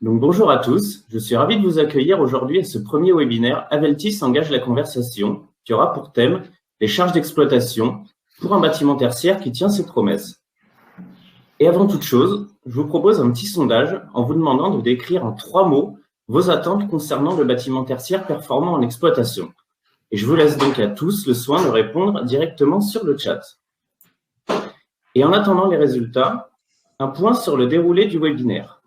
Donc, bonjour à tous, je suis ravi de vous accueillir aujourd'hui à ce premier webinaire Aveltis engage la conversation qui aura pour thème les charges d'exploitation pour un bâtiment tertiaire qui tient ses promesses. Et avant toute chose, je vous propose un petit sondage en vous demandant de décrire en 3 mots vos attentes concernant le bâtiment tertiaire performant en exploitation. Et je vous laisse donc à tous le soin de répondre directement sur le chat. Et en attendant les résultats, un point sur le déroulé du webinaire.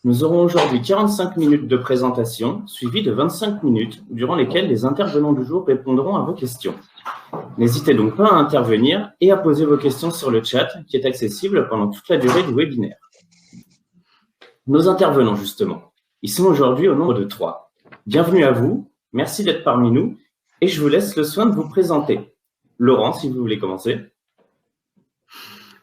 Nous aurons aujourd'hui 45 minutes de présentation, suivies de 25 minutes, durant lesquelles les intervenants du jour répondront à vos questions. N'hésitez donc pas à intervenir et à poser vos questions sur le chat, qui est accessible pendant toute la durée du webinaire. Nos intervenants, justement, ils sont aujourd'hui au nombre de 3. Bienvenue à vous, merci d'être parmi nous, et je vous laisse le soin de vous présenter. Laurent, si vous voulez commencer.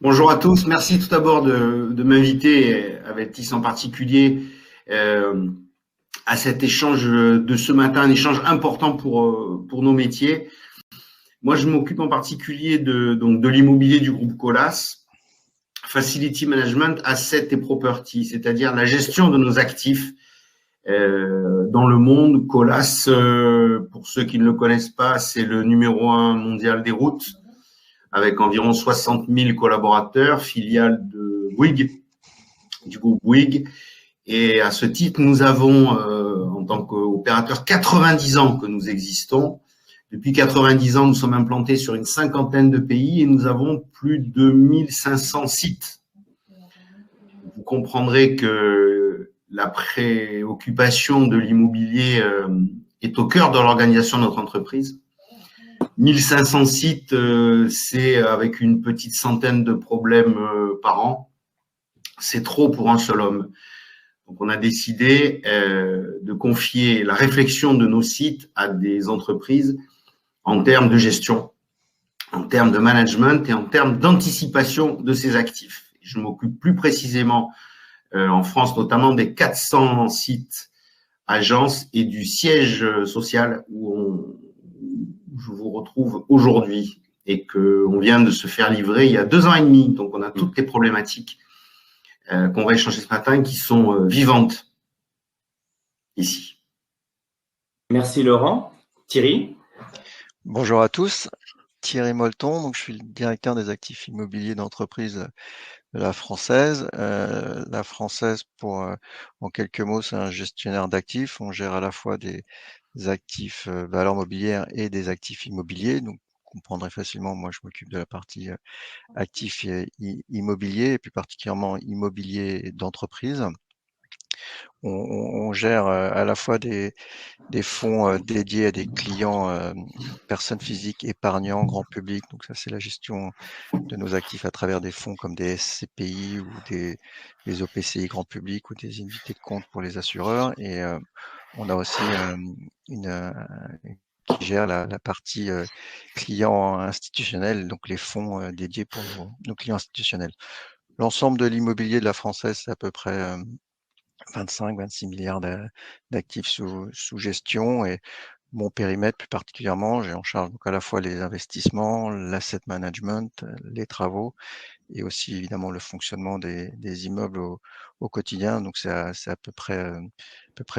Bonjour à tous, merci tout d'abord de m'inviter, Aveltis en particulier, à cet échange de ce matin, un échange important pour nos métiers. Moi, je m'occupe en particulier de l'immobilier du groupe Colas, Facility Management, Asset et Property, c'est-à-dire la gestion de nos actifs dans le monde. Colas, pour ceux qui ne le connaissent pas, c'est le numéro 1 mondial des routes, avec environ 60 000 collaborateurs, filiale de Bouygues, du groupe Bouygues. Et à ce titre, nous avons, en tant qu'opérateur, 90 ans que nous existons. Depuis 90 ans, nous sommes implantés sur une 50aine de pays et nous avons plus de 1500 sites. Vous comprendrez que la préoccupation de l'immobilier est au cœur de l'organisation de notre entreprise. 1500 sites, c'est avec une petite centaine de problèmes par an. C'est trop pour un seul homme. Donc, on a décidé de confier la réflexion de nos sites à des entreprises en termes de gestion, en termes de management et en termes d'anticipation de ces actifs. Je m'occupe plus précisément en France, notamment des 400 sites, agences et du siège social où je vous retrouve aujourd'hui et qu'on vient de se faire livrer il y a 2 ans et demi. Donc, on a toutes les problématiques qu'on va échanger ce matin qui sont vivantes ici. Merci Laurent. Thierry. Bonjour à tous. Thierry Molton, donc je suis le directeur des actifs immobiliers d'entreprise de la Française. La Française, en quelques mots, c'est un gestionnaire d'actifs. On gère à la fois des actifs valeurs mobilières et des actifs immobiliers. Donc, vous comprendrez facilement, moi, je m'occupe de la partie actifs immobiliers, et plus particulièrement immobilier d'entreprise. On gère à la fois des fonds dédiés à des clients, personnes physiques, épargnants, grand public. Donc ça, c'est la gestion de nos actifs à travers des fonds comme des SCPI ou des OPCI grand public ou des unités de compte pour les assureurs. Et on a aussi qui gère la partie clients institutionnels, donc les fonds dédiés pour nos clients institutionnels. L'ensemble de l'immobilier de la Française, c'est à peu près 25-26 milliards d'actifs sous gestion, et mon périmètre plus particulièrement, j'ai en charge donc à la fois les investissements, l'asset management, les travaux et aussi évidemment le fonctionnement des immeubles au quotidien. Donc c'est à peu près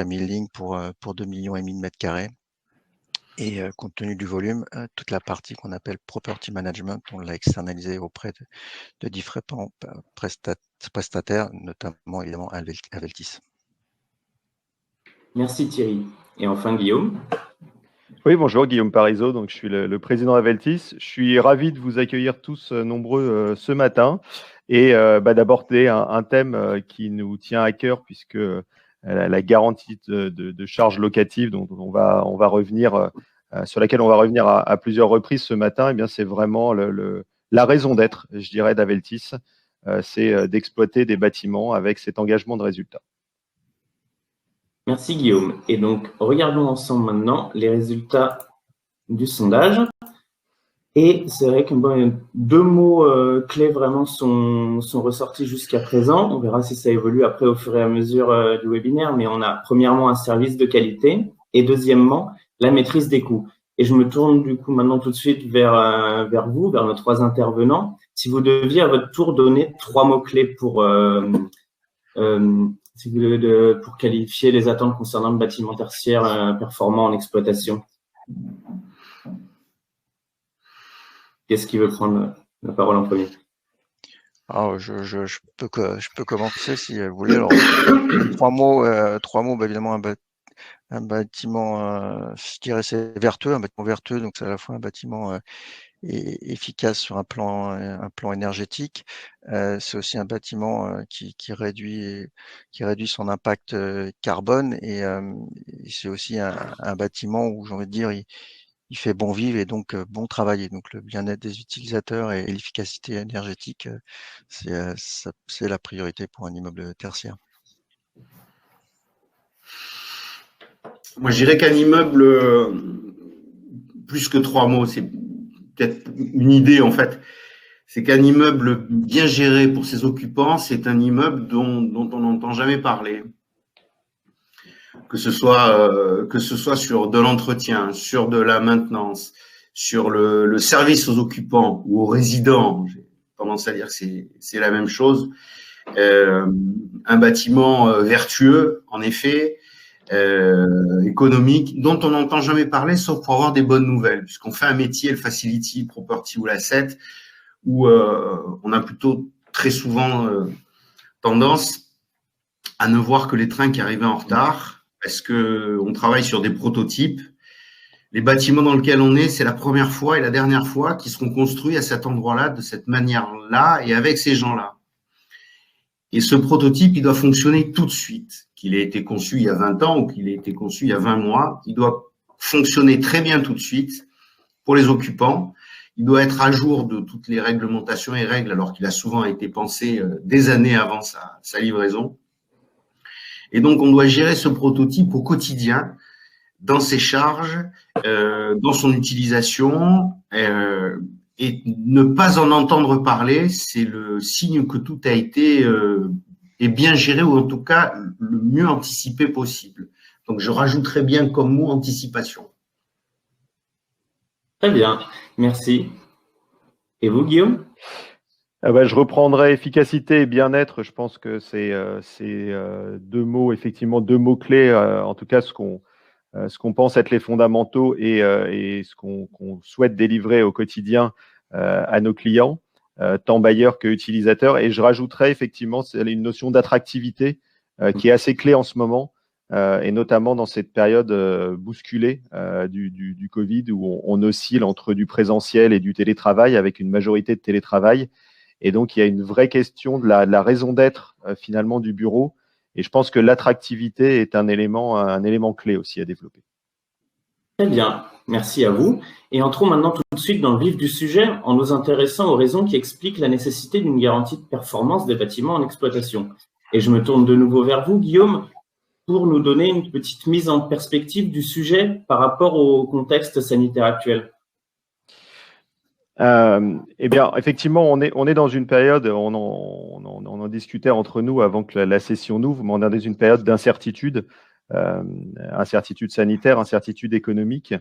1000 lignes pour 2,5 millions de mètres carrés. Et compte tenu du volume, toute la partie qu'on appelle property management, on l'a externalisée auprès de différents prestataires, notamment évidemment Aveltis. Merci Thierry. Et enfin Guillaume. Oui, bonjour, Guillaume Parisot, donc je suis le président d'Aveltis. Je suis ravi de vous accueillir tous nombreux ce matin et d'aborder un thème qui nous tient à cœur, puisque la garantie de charges locatives dont on va revenir, sur laquelle on va revenir à plusieurs reprises ce matin, eh bien c'est vraiment la raison d'être, je dirais, d'Aveltis, c'est d'exploiter des bâtiments avec cet engagement de résultat. Merci Guillaume. Et donc, regardons ensemble maintenant les résultats du sondage. Et c'est vrai que 2 mots clés vraiment sont ressortis jusqu'à présent. On verra si ça évolue après au fur et à mesure du webinaire, mais on a premièrement un service de qualité et deuxièmement, la maîtrise des coûts. Et je me tourne du coup maintenant tout de suite vers vous, vers nos 3 intervenants. Si vous deviez à votre tour donner 3 mots-clés pour pour qualifier les attentes concernant le bâtiment tertiaire performant en exploitation. Qu'est-ce qui veut prendre la parole en premier? Alors, je peux commencer si vous voulez. Alors, trois mots, évidemment, un bâtiment, je dirais c'est vertueux, un bâtiment vertueux, donc c'est à la fois un bâtiment efficace sur un plan énergétique. C'est aussi un bâtiment qui réduit son impact carbone et c'est aussi un bâtiment où j'ai envie de dire il fait bon vivre et donc bon travailler. Donc le bien-être des utilisateurs et l'efficacité énergétique, c'est la priorité pour un immeuble tertiaire. Moi, je dirais qu'un immeuble, plus que 3 mots, c'est peut-être une idée en fait. C'est qu'un immeuble bien géré pour ses occupants, c'est un immeuble dont on n'entend jamais parler. Que ce soit sur de l'entretien, sur de la maintenance, sur le service aux occupants ou aux résidents. J'ai tendance à dire que c'est la même chose. Un bâtiment vertueux, en effet, économique, dont on n'entend jamais parler, sauf pour avoir des bonnes nouvelles, puisqu'on fait un métier, le facility, property ou l'asset, où on a plutôt très souvent tendance à ne voir que les trains qui arrivaient en retard, parce que on travaille sur des prototypes. Les bâtiments dans lesquels on est, c'est la première fois et la dernière fois qu'ils seront construits à cet endroit-là, de cette manière-là et avec ces gens-là. Et ce prototype, il doit fonctionner tout de suite. Qu'il ait été conçu il y a 20 ans ou qu'il ait été conçu il y a 20 mois, il doit fonctionner très bien tout de suite pour les occupants. Il doit être à jour de toutes les réglementations et règles, alors qu'il a souvent été pensé des années avant sa livraison. Et donc, on doit gérer ce prototype au quotidien, dans ses charges, dans son utilisation, et ne pas en entendre parler, c'est le signe que tout a été est bien géré, ou en tout cas le mieux anticipé possible. Donc, je rajouterais bien comme mot anticipation. Très bien, merci. Et vous, Guillaume? Je reprendrai efficacité et bien-être. Je pense que c'est deux mots, effectivement, deux mots-clés, en tout cas ce qu'on pense être les fondamentaux et ce qu'on souhaite délivrer au quotidien à nos clients, tant bailleurs que utilisateurs. Et je rajouterais effectivement une notion d'attractivité qui est assez clé en ce moment, et notamment dans cette période bousculée du Covid, où on oscille entre du présentiel et du télétravail, avec une majorité de télétravail. Et donc, il y a une vraie question de la raison d'être finalement du bureau. Et je pense que l'attractivité est un élément clé aussi à développer. Très bien, merci à vous. Et entrons maintenant tout de suite dans le vif du sujet en nous intéressant aux raisons qui expliquent la nécessité d'une garantie de performance des bâtiments en exploitation. Et je me tourne de nouveau vers vous, Guillaume, pour nous donner une petite mise en perspective du sujet par rapport au contexte sanitaire actuel. Eh bien, effectivement, on est dans une période, on en discutait entre nous avant que la session n'ouvre, mais on est dans une période d'incertitude, incertitude sanitaire, incertitude économique,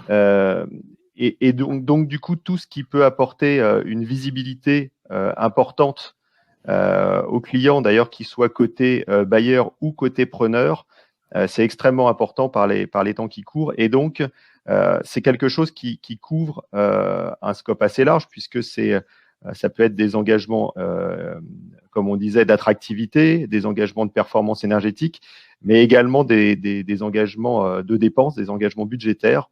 et donc du coup, tout ce qui peut apporter une visibilité importante aux clients, d'ailleurs, qu'ils soient côté bailleur ou côté preneur, c'est extrêmement important par les temps qui courent, et donc c'est quelque chose qui couvre un scope assez large, puisque ça peut être des engagements, comme on disait, d'attractivité, des engagements de performance énergétique, mais également des engagements de dépenses, des engagements budgétaires.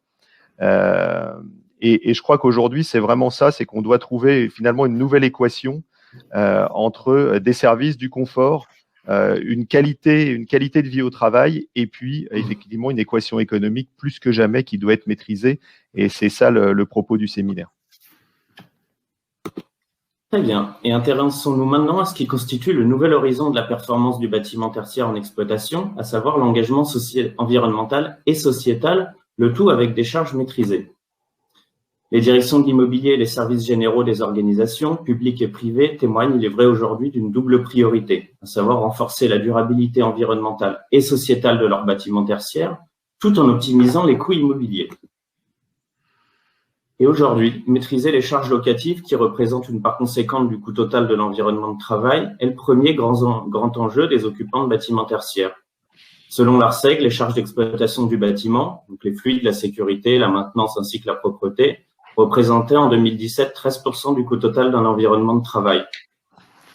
Et je crois qu'aujourd'hui, c'est vraiment ça, c'est qu'on doit trouver finalement une nouvelle équation entre des services, du confort, une qualité de vie au travail, et puis effectivement une équation économique plus que jamais qui doit être maîtrisée, et c'est ça le propos du séminaire. Très bien. Et intéressons-nous maintenant à ce qui constitue le nouvel horizon de la performance du bâtiment tertiaire en exploitation, à savoir l'engagement environnemental et sociétal, le tout avec des charges maîtrisées. Les directions de l'immobilier et les services généraux des organisations, publiques et privées, témoignent, il est vrai aujourd'hui, d'une double priorité, à savoir renforcer la durabilité environnementale et sociétale de leurs bâtiments tertiaires, tout en optimisant les coûts immobiliers. Et aujourd'hui, maîtriser les charges locatives, qui représentent une part conséquente du coût total de l'environnement de travail, est le premier grand enjeu des occupants de bâtiments tertiaires. Selon l'ARCEG, les charges d'exploitation du bâtiment, donc les fluides, la sécurité, la maintenance ainsi que la propreté, représentaient en 2017 13% du coût total d'un environnement de travail.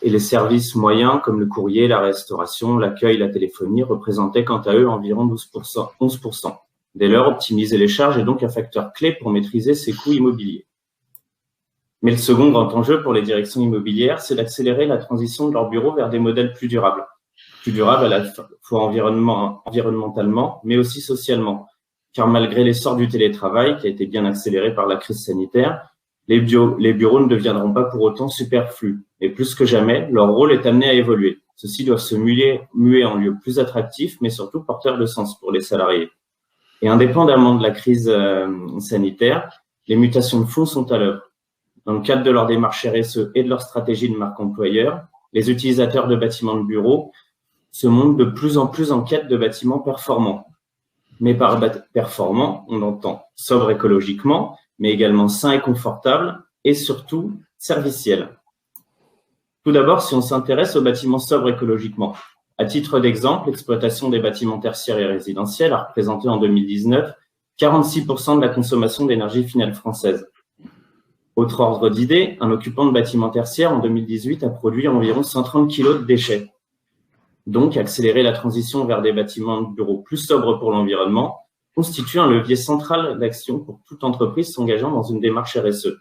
Et les services moyens comme le courrier, la restauration, l'accueil, la téléphonie représentaient quant à eux environ 11%. Dès lors, optimiser les charges est donc un facteur clé pour maîtriser ces coûts immobiliers. Mais le second grand enjeu pour les directions immobilières, c'est d'accélérer la transition de leurs bureaux vers des modèles plus durables. Plus durables à la fois environnementalement, mais aussi socialement. Car malgré l'essor du télétravail, qui a été bien accéléré par la crise sanitaire, les bureaux ne deviendront pas pour autant superflus. Et plus que jamais, leur rôle est amené à évoluer. Ceux-ci doivent se muer en lieux plus attractifs, mais surtout porteurs de sens pour les salariés. Et indépendamment de la crise sanitaire, les mutations de fond sont à l'œuvre. Dans le cadre de leur démarche RSE et de leur stratégie de marque employeur, les utilisateurs de bâtiments de bureaux se montrent de plus en plus en quête de bâtiments performants. Mais par performant, on entend sobre écologiquement, mais également sain et confortable, et surtout serviciel. Tout d'abord, si on s'intéresse aux bâtiments sobres écologiquement, à titre d'exemple, l'exploitation des bâtiments tertiaires et résidentiels a représenté en 2019 46% de la consommation d'énergie finale française. Autre ordre d'idée, un occupant de bâtiment tertiaire en 2018 a produit environ 130 kg de déchets. Donc, accélérer la transition vers des bâtiments de bureaux plus sobres pour l'environnement constitue un levier central d'action pour toute entreprise s'engageant dans une démarche RSE.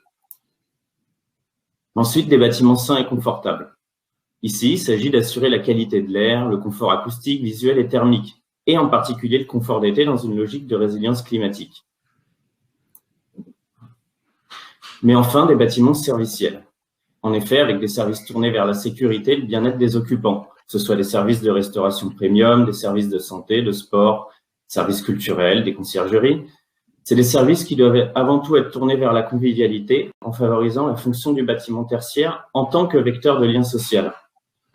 Ensuite, des bâtiments sains et confortables. Ici, il s'agit d'assurer la qualité de l'air, le confort acoustique, visuel et thermique, et en particulier le confort d'été dans une logique de résilience climatique. Mais enfin, des bâtiments serviciels. En effet, avec des services tournés vers la sécurité et le bien-être des occupants, que ce soit des services de restauration premium, des services de santé, de sport, services culturels, des conciergeries. C'est des services qui doivent avant tout être tournés vers la convivialité en favorisant la fonction du bâtiment tertiaire en tant que vecteur de lien social.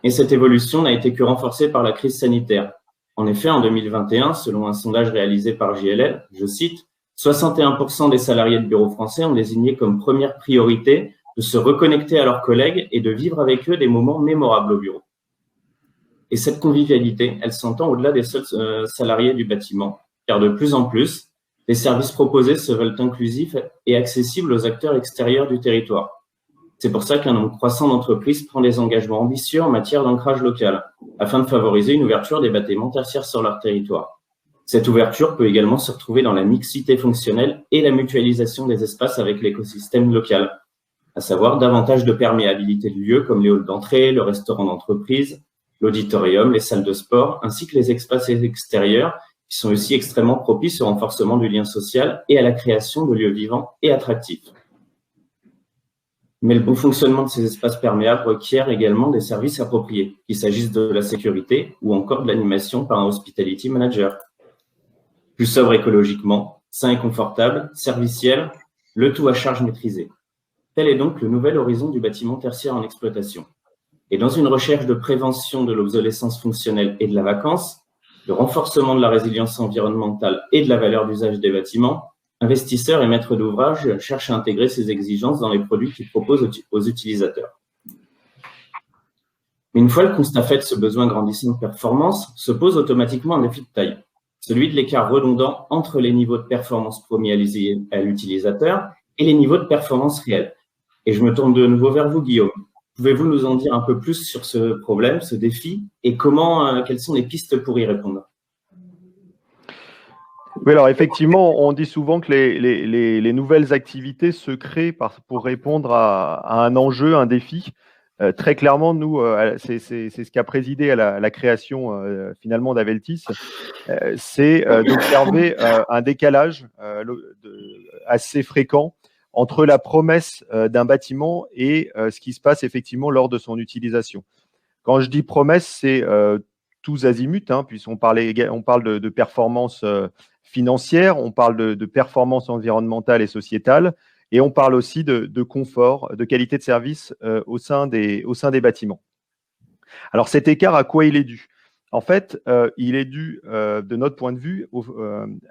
Et cette évolution n'a été que renforcée par la crise sanitaire. En effet, en 2021, selon un sondage réalisé par JLL, je cite, 61% des salariés de bureaux français ont désigné comme première priorité de se reconnecter à leurs collègues et de vivre avec eux des moments mémorables au bureau. Et cette convivialité, elle s'entend au-delà des seuls salariés du bâtiment, car de plus en plus, les services proposés se veulent inclusifs et accessibles aux acteurs extérieurs du territoire. C'est pour ça qu'un nombre croissant d'entreprises prend des engagements ambitieux en matière d'ancrage local, afin de favoriser une ouverture des bâtiments tertiaires sur leur territoire. Cette ouverture peut également se retrouver dans la mixité fonctionnelle et la mutualisation des espaces avec l'écosystème local, à savoir davantage de perméabilité de lieux comme les halls d'entrée, le restaurant d'entreprise, l'auditorium, les salles de sport, ainsi que les espaces extérieurs qui sont aussi extrêmement propices au renforcement du lien social et à la création de lieux vivants et attractifs. Mais le bon fonctionnement de ces espaces perméables requiert également des services appropriés, qu'il s'agisse de la sécurité ou encore de l'animation par un hospitality manager. Plus sobre écologiquement, sain et confortable, serviciel, le tout à charge maîtrisée. Tel est donc le nouvel horizon du bâtiment tertiaire en exploitation. Et dans une recherche de prévention de l'obsolescence fonctionnelle et de la vacance, de renforcement de la résilience environnementale et de la valeur d'usage des bâtiments, investisseurs et maîtres d'ouvrage cherchent à intégrer ces exigences dans les produits qu'ils proposent aux utilisateurs. Mais une fois le constat fait de ce besoin grandissant de performance, se pose automatiquement un défi de taille, celui de l'écart redondant entre les niveaux de performance promis à l'utilisateur et les niveaux de performance réels. Et je me tourne de nouveau vers vous, Guillaume. Pouvez-vous nous en dire un peu plus sur ce problème, ce défi, et quelles sont les pistes pour y répondre ? Oui, alors effectivement, on dit souvent que les nouvelles activités se créent pour répondre à un enjeu, un défi. Très clairement, nous, c'est ce qui a présidé à la création finalement d'Aveltis, c'est d'observer un décalage assez fréquent entre la promesse d'un bâtiment et ce qui se passe effectivement lors de son utilisation. Quand je dis promesse, c'est tous azimuts, puisqu'on parle de performance financière, on parle de performance environnementale et sociétale, et on parle aussi de confort, de qualité de service au sein des bâtiments. Alors cet écart, à quoi il est dû ? En fait, il est dû, de notre point de vue,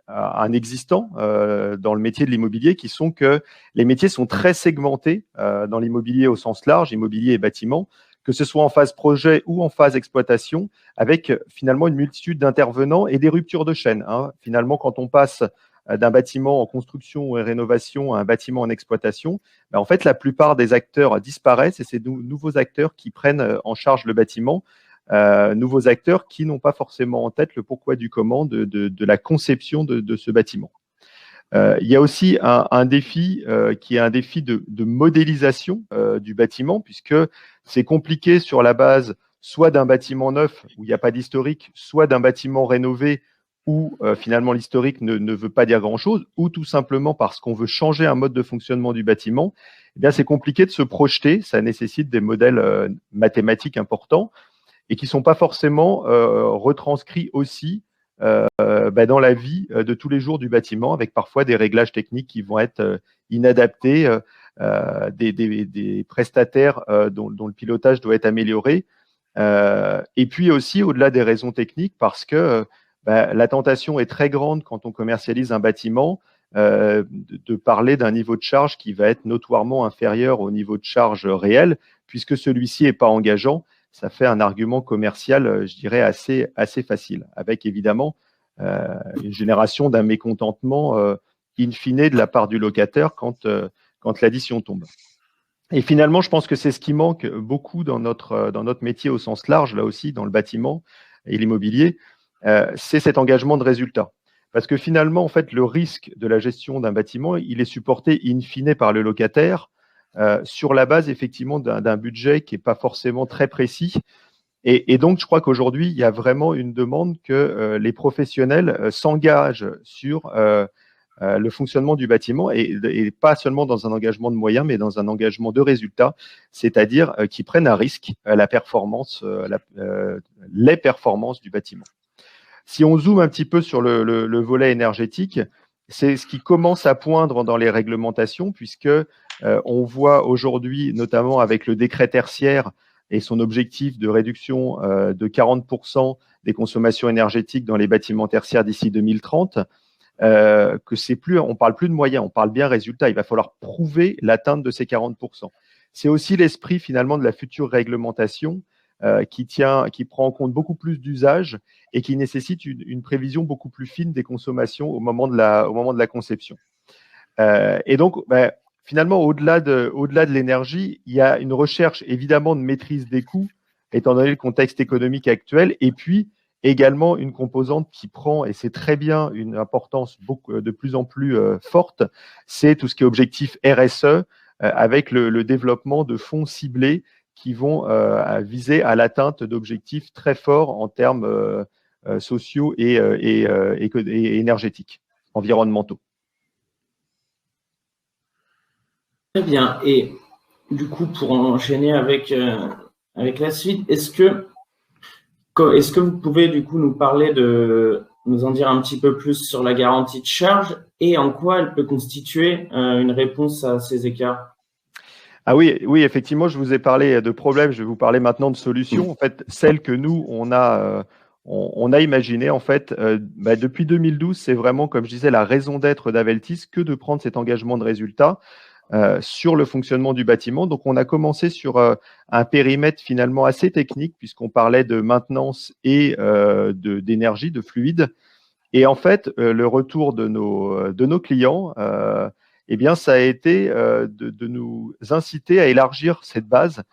à un existant dans le métier de l'immobilier, qui sont que les métiers sont très segmentés dans l'immobilier au sens large, immobilier et bâtiment, que ce soit en phase projet ou en phase exploitation, avec finalement une multitude d'intervenants et des ruptures de chaîne. Finalement, quand on passe d'un bâtiment en construction ou en rénovation à un bâtiment en exploitation, en fait, la plupart des acteurs disparaissent et c'est de nouveaux acteurs qui prennent en charge le bâtiment. Nouveaux acteurs qui n'ont pas forcément en tête le pourquoi du comment de la conception de ce bâtiment. Il y a aussi un défi qui est un défi de modélisation du bâtiment, puisque c'est compliqué sur la base soit d'un bâtiment neuf où il n'y a pas d'historique, soit d'un bâtiment rénové où finalement l'historique ne veut pas dire grand-chose, ou tout simplement parce qu'on veut changer un mode de fonctionnement du bâtiment. Eh bien, c'est compliqué de se projeter, ça nécessite des modèles mathématiques importants et qui ne sont pas forcément retranscrits aussi dans la vie de tous les jours du bâtiment, avec parfois des réglages techniques qui vont être inadaptés, des prestataires dont le pilotage doit être amélioré. Et puis aussi, au-delà des raisons techniques, parce que la tentation est très grande quand on commercialise un bâtiment, de parler d'un niveau de charge qui va être notoirement inférieur au niveau de charge réel, puisque celui-ci n'est pas engageant. Ça fait un argument commercial, je dirais, assez facile, avec évidemment une génération d'un mécontentement in fine de la part du locataire quand l'addition tombe. Et finalement, je pense que c'est ce qui manque beaucoup dans notre métier au sens large, là aussi, dans le bâtiment et l'immobilier, c'est cet engagement de résultat. Parce que finalement, en fait, le risque de la gestion d'un bâtiment, il est supporté in fine par le locataire, sur la base effectivement d'un budget qui n'est pas forcément très précis. Et donc, je crois qu'aujourd'hui, il y a vraiment une demande que les professionnels s'engagent sur le fonctionnement du bâtiment et pas seulement dans un engagement de moyens, mais dans un engagement de résultats, c'est-à-dire qu'ils prennent à risque les performances du bâtiment. Si on zoome un petit peu sur le volet énergétique, c'est ce qui commence à poindre dans les réglementations, puisque on voit aujourd'hui, notamment avec le décret tertiaire et son objectif de réduction de 40% des consommations énergétiques dans les bâtiments tertiaires d'ici 2030, que c'est plus, on parle plus de moyens, on parle bien résultat. Il va falloir prouver l'atteinte de ces 40%. C'est aussi l'esprit finalement de la future réglementation qui prend en compte beaucoup plus d'usages et qui nécessite une prévision beaucoup plus fine des consommations au moment de la conception. Et donc, finalement, au-delà de l'énergie, il y a une recherche évidemment de maîtrise des coûts, étant donné le contexte économique actuel, et puis également une composante qui prend, et c'est très bien, une importance de plus en plus forte, c'est tout ce qui est objectif RSE, avec le développement de fonds ciblés qui vont viser à l'atteinte d'objectifs très forts en termes sociaux et énergétiques, environnementaux. Très bien. Et du coup, pour enchaîner avec la suite, est-ce que vous pouvez du coup nous en dire un petit peu plus sur la garantie de charge et en quoi elle peut constituer une réponse à ces écarts? Ah oui, effectivement, je vous ai parlé de problèmes, je vais vous parler maintenant de solutions. En fait, celle que nous, on a imaginé, en fait, depuis 2012, c'est vraiment, comme je disais, la raison d'être d'Aveltis que de prendre cet engagement de résultat sur le fonctionnement du bâtiment. Donc, on a commencé sur un périmètre finalement assez technique, puisqu'on parlait de maintenance et d'énergie, de fluide. Et en fait, le retour de nos clients, ça a été de nous inciter à élargir cette base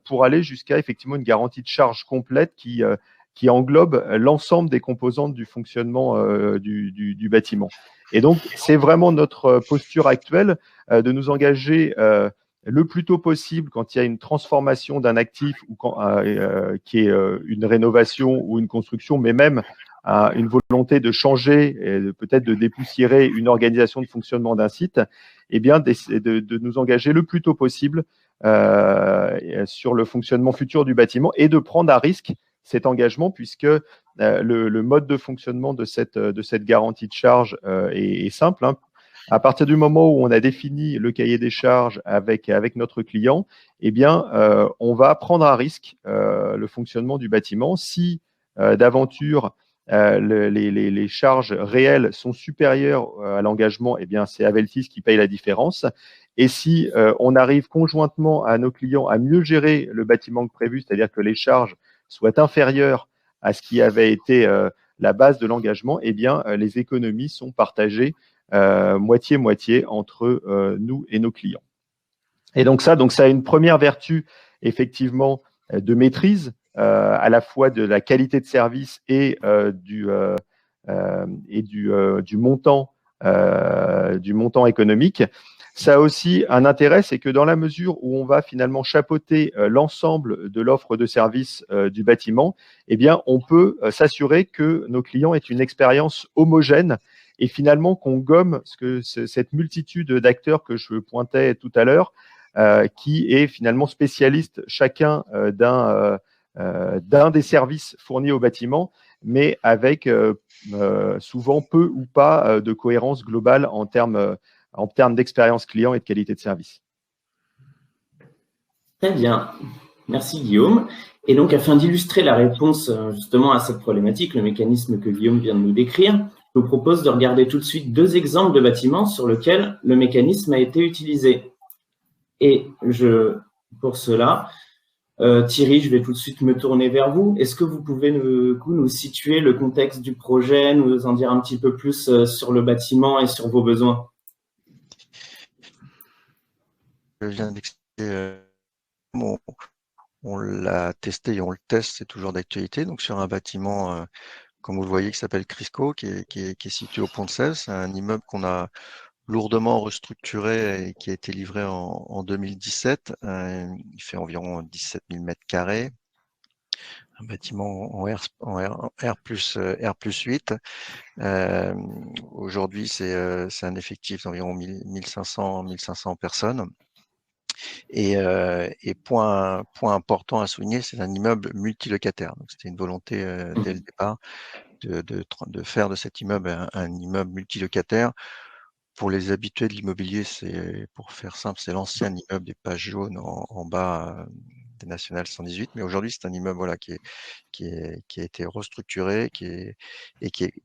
pour aller jusqu'à effectivement une garantie de charge complète qui englobe l'ensemble des composantes du fonctionnement du bâtiment. Et donc, c'est vraiment notre posture actuelle de nous engager le plus tôt possible quand il y a une transformation d'un actif ou qui est une rénovation ou une construction, mais même une volonté de changer et peut-être de dépoussiérer une organisation de fonctionnement d'un site, eh bien de nous engager le plus tôt possible sur le fonctionnement futur du bâtiment et de prendre à risque cet engagement, puisque le mode de fonctionnement de cette garantie de charge est simple. À partir du moment où on a défini le cahier des charges avec notre client, eh bien, on va prendre à risque le fonctionnement du bâtiment. Si d'aventure, les charges réelles sont supérieures à l'engagement, eh bien, c'est Aveltis qui paye la différence. Et si on arrive conjointement à nos clients à mieux gérer le bâtiment que prévu, c'est-à-dire que les charges soient inférieures à ce qui avait été la base de l'engagement, eh bien, les économies sont partagées moitié-moitié entre nous et nos clients. Et donc ça a une première vertu, effectivement, de maîtrise, à la fois de la qualité de service et du montant économique. Ça a aussi un intérêt, c'est que dans la mesure où on va finalement chapeauter l'ensemble de l'offre de service du bâtiment, eh bien, on peut s'assurer que nos clients aient une expérience homogène et finalement qu'on gomme cette multitude d'acteurs que je pointais tout à l'heure, qui est finalement spécialiste chacun d'un des services fournis au bâtiment, mais avec souvent peu ou pas de cohérence globale en termes d'expérience client et de qualité de service. Très bien. Merci Guillaume. Et donc, afin d'illustrer la réponse justement à cette problématique, le mécanisme que Guillaume vient de nous décrire, je vous propose de regarder tout de suite 2 exemples de bâtiments sur lesquels le mécanisme a été utilisé. Et pour cela, Thierry, je vais tout de suite me tourner vers vous. Est-ce que vous pouvez nous situer le contexte du projet, nous en dire un petit peu plus sur le bâtiment et sur vos besoins? Je viens d'expliquer, on l'a testé et on le teste, c'est toujours d'actualité. Donc sur un bâtiment, comme vous le voyez, qui s'appelle Crisco, qui est situé au Pont de Sèvres. C'est un immeuble qu'on a lourdement restructuré et qui a été livré en 2017. Il fait environ 17 000 mètres carrés. Un bâtiment en R+8. Aujourd'hui, c'est un effectif d'environ 1500 personnes. Et point important à souligner, c'est un immeuble multilocataire. Donc, c'était une volonté dès le départ de faire de cet immeuble un immeuble multilocataire. Pour les habitués de l'immobilier, pour faire simple, c'est l'ancien immeuble des Pages jaunes en bas des Nationales 118. Mais aujourd'hui, c'est un immeuble qui a été restructuré, qui est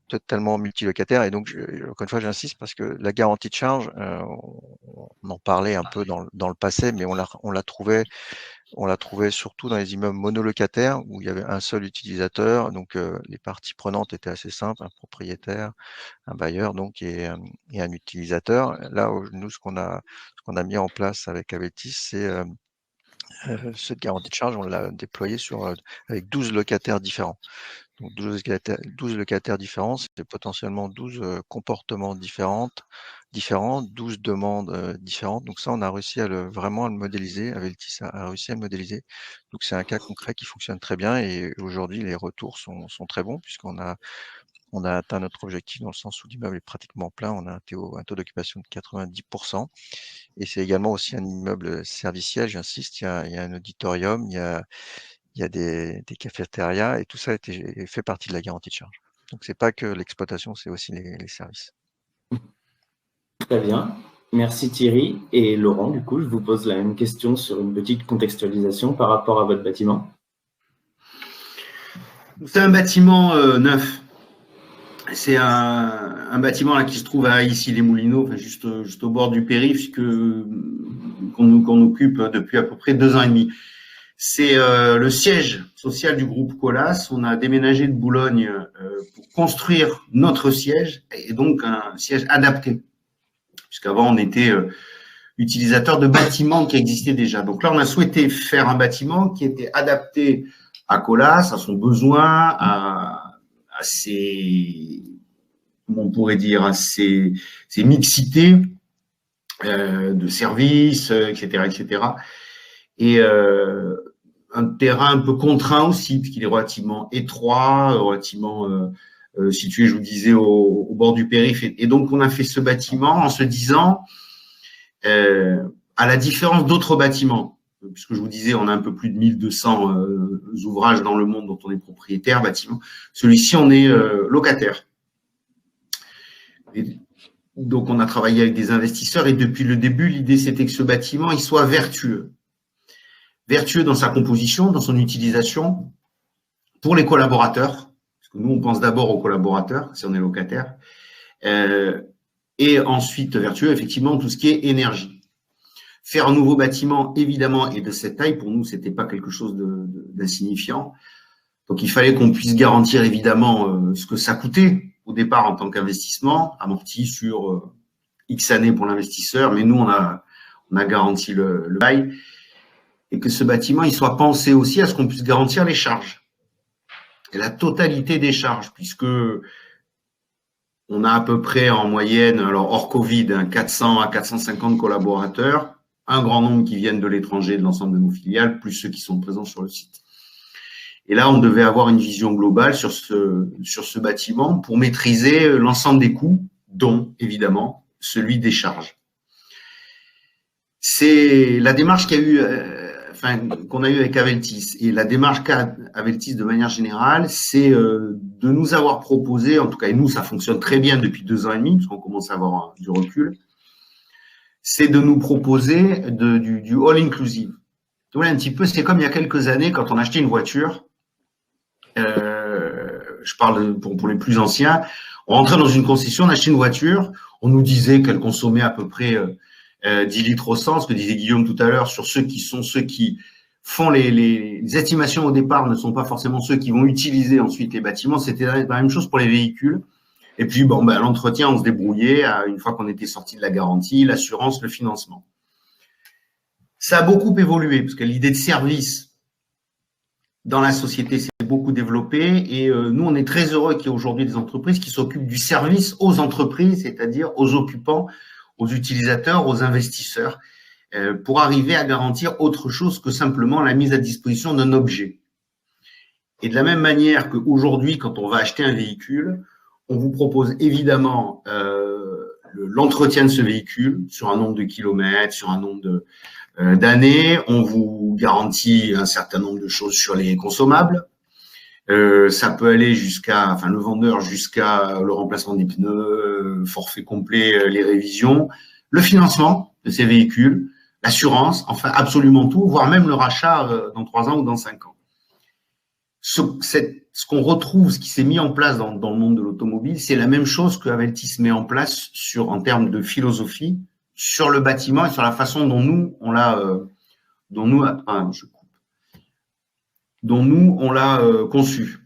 totalement multilocataire. Et donc, encore une fois, j'insiste parce que la garantie de charge, on en parlait un peu dans le passé, mais on l'a trouvé surtout dans les immeubles monolocataires où il y avait un seul utilisateur. Donc, les parties prenantes étaient assez simples, un propriétaire, un bailleur donc et un utilisateur. Là, nous, ce qu'on a mis en place avec Aveltis, c'est cette garantie de charge, on l'a déployée avec 12 locataires différents. Donc 12 locataires différents, c'est potentiellement 12 comportements différents, 12 demandes différentes. Donc ça, on a réussi vraiment à le modéliser. Aveltis a réussi à le modéliser. Donc c'est un cas concret qui fonctionne très bien et aujourd'hui, les retours sont très bons puisqu'on a atteint notre objectif dans le sens où l'immeuble est pratiquement plein. On a un taux d'occupation de 90%. Et c'est également aussi un immeuble serviciel, j'insiste. Il y a un auditorium, il y a des cafétérias et tout ça fait partie de la garantie de charge. Donc, c'est pas que l'exploitation, c'est aussi les services. Très bien. Merci Thierry. Et Laurent, du coup, je vous pose la même question sur une petite contextualisation par rapport à votre bâtiment. C'est un bâtiment neuf. C'est un bâtiment là, qui se trouve à Issy-les-Moulineaux, enfin, juste au bord du périph' qu'on occupe depuis à peu près 2 ans et demi. C'est le siège social du groupe Colas. On a déménagé de Boulogne pour construire notre siège et donc un siège adapté. Puisqu'avant, on était utilisateur de bâtiments qui existaient déjà. Donc là, on a souhaité faire un bâtiment qui était adapté à Colas, à son besoin, à ses, comment on pourrait dire, à ses mixités de services, etc., etc. Et un terrain un peu contraint aussi, puisqu'il est relativement étroit, relativement situé, je vous disais, au bord du périph'. Et donc, on a fait ce bâtiment en se disant, à la différence d'autres bâtiments, puisque je vous disais, on a un peu plus de 1200 ouvrages dans le monde dont on est propriétaire, bâtiment. Celui-ci, on est locataire. Et donc, on a travaillé avec des investisseurs et depuis le début, l'idée, c'était que ce bâtiment, il soit vertueux. Vertueux dans sa composition, dans son utilisation, pour les collaborateurs, parce que nous, on pense d'abord aux collaborateurs, si on est locataire, et ensuite vertueux, effectivement, tout ce qui est énergie. Faire un nouveau bâtiment, évidemment, et de cette taille, pour nous, c'était pas quelque chose d'insignifiant. Donc, il fallait qu'on puisse garantir, évidemment, ce que ça coûtait au départ en tant qu'investissement, amorti sur X années pour l'investisseur, mais nous, on a garanti le bail, et que ce bâtiment, il soit pensé aussi à ce qu'on puisse garantir les charges. Et la totalité des charges, puisque on a à peu près en moyenne, alors hors Covid, 400 à 450 collaborateurs, un grand nombre qui viennent de l'étranger, de l'ensemble de nos filiales, plus ceux qui sont présents sur le site. Et là, on devait avoir une vision globale sur ce bâtiment pour maîtriser l'ensemble des coûts, dont, évidemment, celui des charges. C'est la démarche qu'on a eue avec Aveltis. Et la démarche qu'a Aveltis de manière générale, c'est de nous avoir proposé, en tout cas, et nous, ça fonctionne très bien depuis 2 ans et demi, parce qu'on commence à avoir du recul, c'est de nous proposer du all-inclusive. Voilà, un petit peu, c'est comme il y a quelques années, quand on achetait une voiture, je parle pour les plus anciens, on rentrait dans une concession, on achetait une voiture, on nous disait qu'elle consommait à peu près 10 litres au 100, ce que disait Guillaume tout à l'heure, sur ceux qui font les estimations au départ ne sont pas forcément ceux qui vont utiliser ensuite les bâtiments. C'était la même chose pour les véhicules. Et puis, l'entretien, on se débrouillait une fois qu'on était sorti de la garantie, l'assurance, le financement. Ça a beaucoup évolué parce que l'idée de service dans la société s'est beaucoup développée et nous, on est très heureux qu'il y ait aujourd'hui des entreprises qui s'occupent du service aux entreprises, c'est-à-dire aux occupants, aux utilisateurs, aux investisseurs, pour arriver à garantir autre chose que simplement la mise à disposition d'un objet. Et de la même manière qu'aujourd'hui, quand on va acheter un véhicule, on vous propose évidemment l'entretien de ce véhicule sur un nombre de kilomètres, sur un nombre d'années. On vous garantit un certain nombre de choses sur les consommables. Ça peut aller le vendeur jusqu'à le remplacement des pneus, forfait complet, les révisions, le financement de ces véhicules, l'assurance, enfin absolument tout, voire même le rachat dans 3 ans ou dans 5 ans. Ce qu'on retrouve, ce qui s'est mis en place dans le monde de l'automobile, c'est la même chose que Aveltis met en place en termes de philosophie sur le bâtiment et sur la façon dont nous on l'a conçu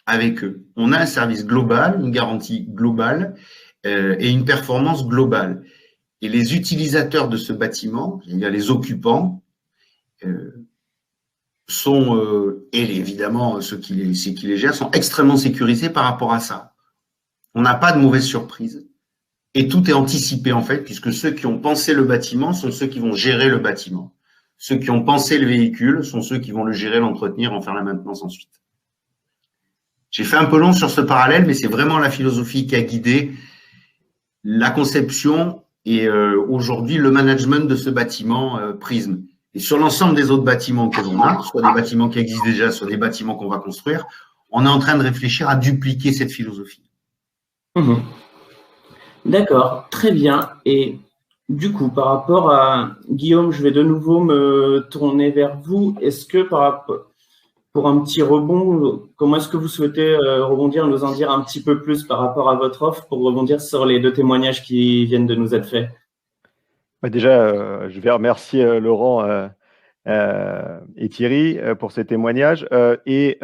avec eux. On a un service global, une garantie globale et une performance globale. Et les utilisateurs de ce bâtiment, c'est-à-dire les occupants, et évidemment ceux qui les gèrent, sont extrêmement sécurisés par rapport à ça. On n'a pas de mauvaise surprise. Et tout est anticipé en fait, puisque ceux qui ont pensé le bâtiment sont ceux qui vont gérer le bâtiment. Ceux qui ont pensé le véhicule sont ceux qui vont le gérer, l'entretenir, en faire la maintenance ensuite. J'ai fait un peu long sur ce parallèle, mais c'est vraiment la philosophie qui a guidé la conception et aujourd'hui le management de ce bâtiment Prism. Et sur l'ensemble des autres bâtiments que l'on a, soit des bâtiments qui existent déjà, soit des bâtiments qu'on va construire, on est en train de réfléchir à dupliquer cette philosophie. Mmh. D'accord, très bien. Et du coup, par rapport à Guillaume, je vais de nouveau me tourner vers vous. Est-ce que pour un petit rebond, comment est-ce que vous souhaitez rebondir, nous en dire un petit peu plus par rapport à votre offre pour rebondir sur les 2 témoignages qui viennent de nous être faits? Déjà, je vais remercier Laurent et Thierry pour ces témoignages. Et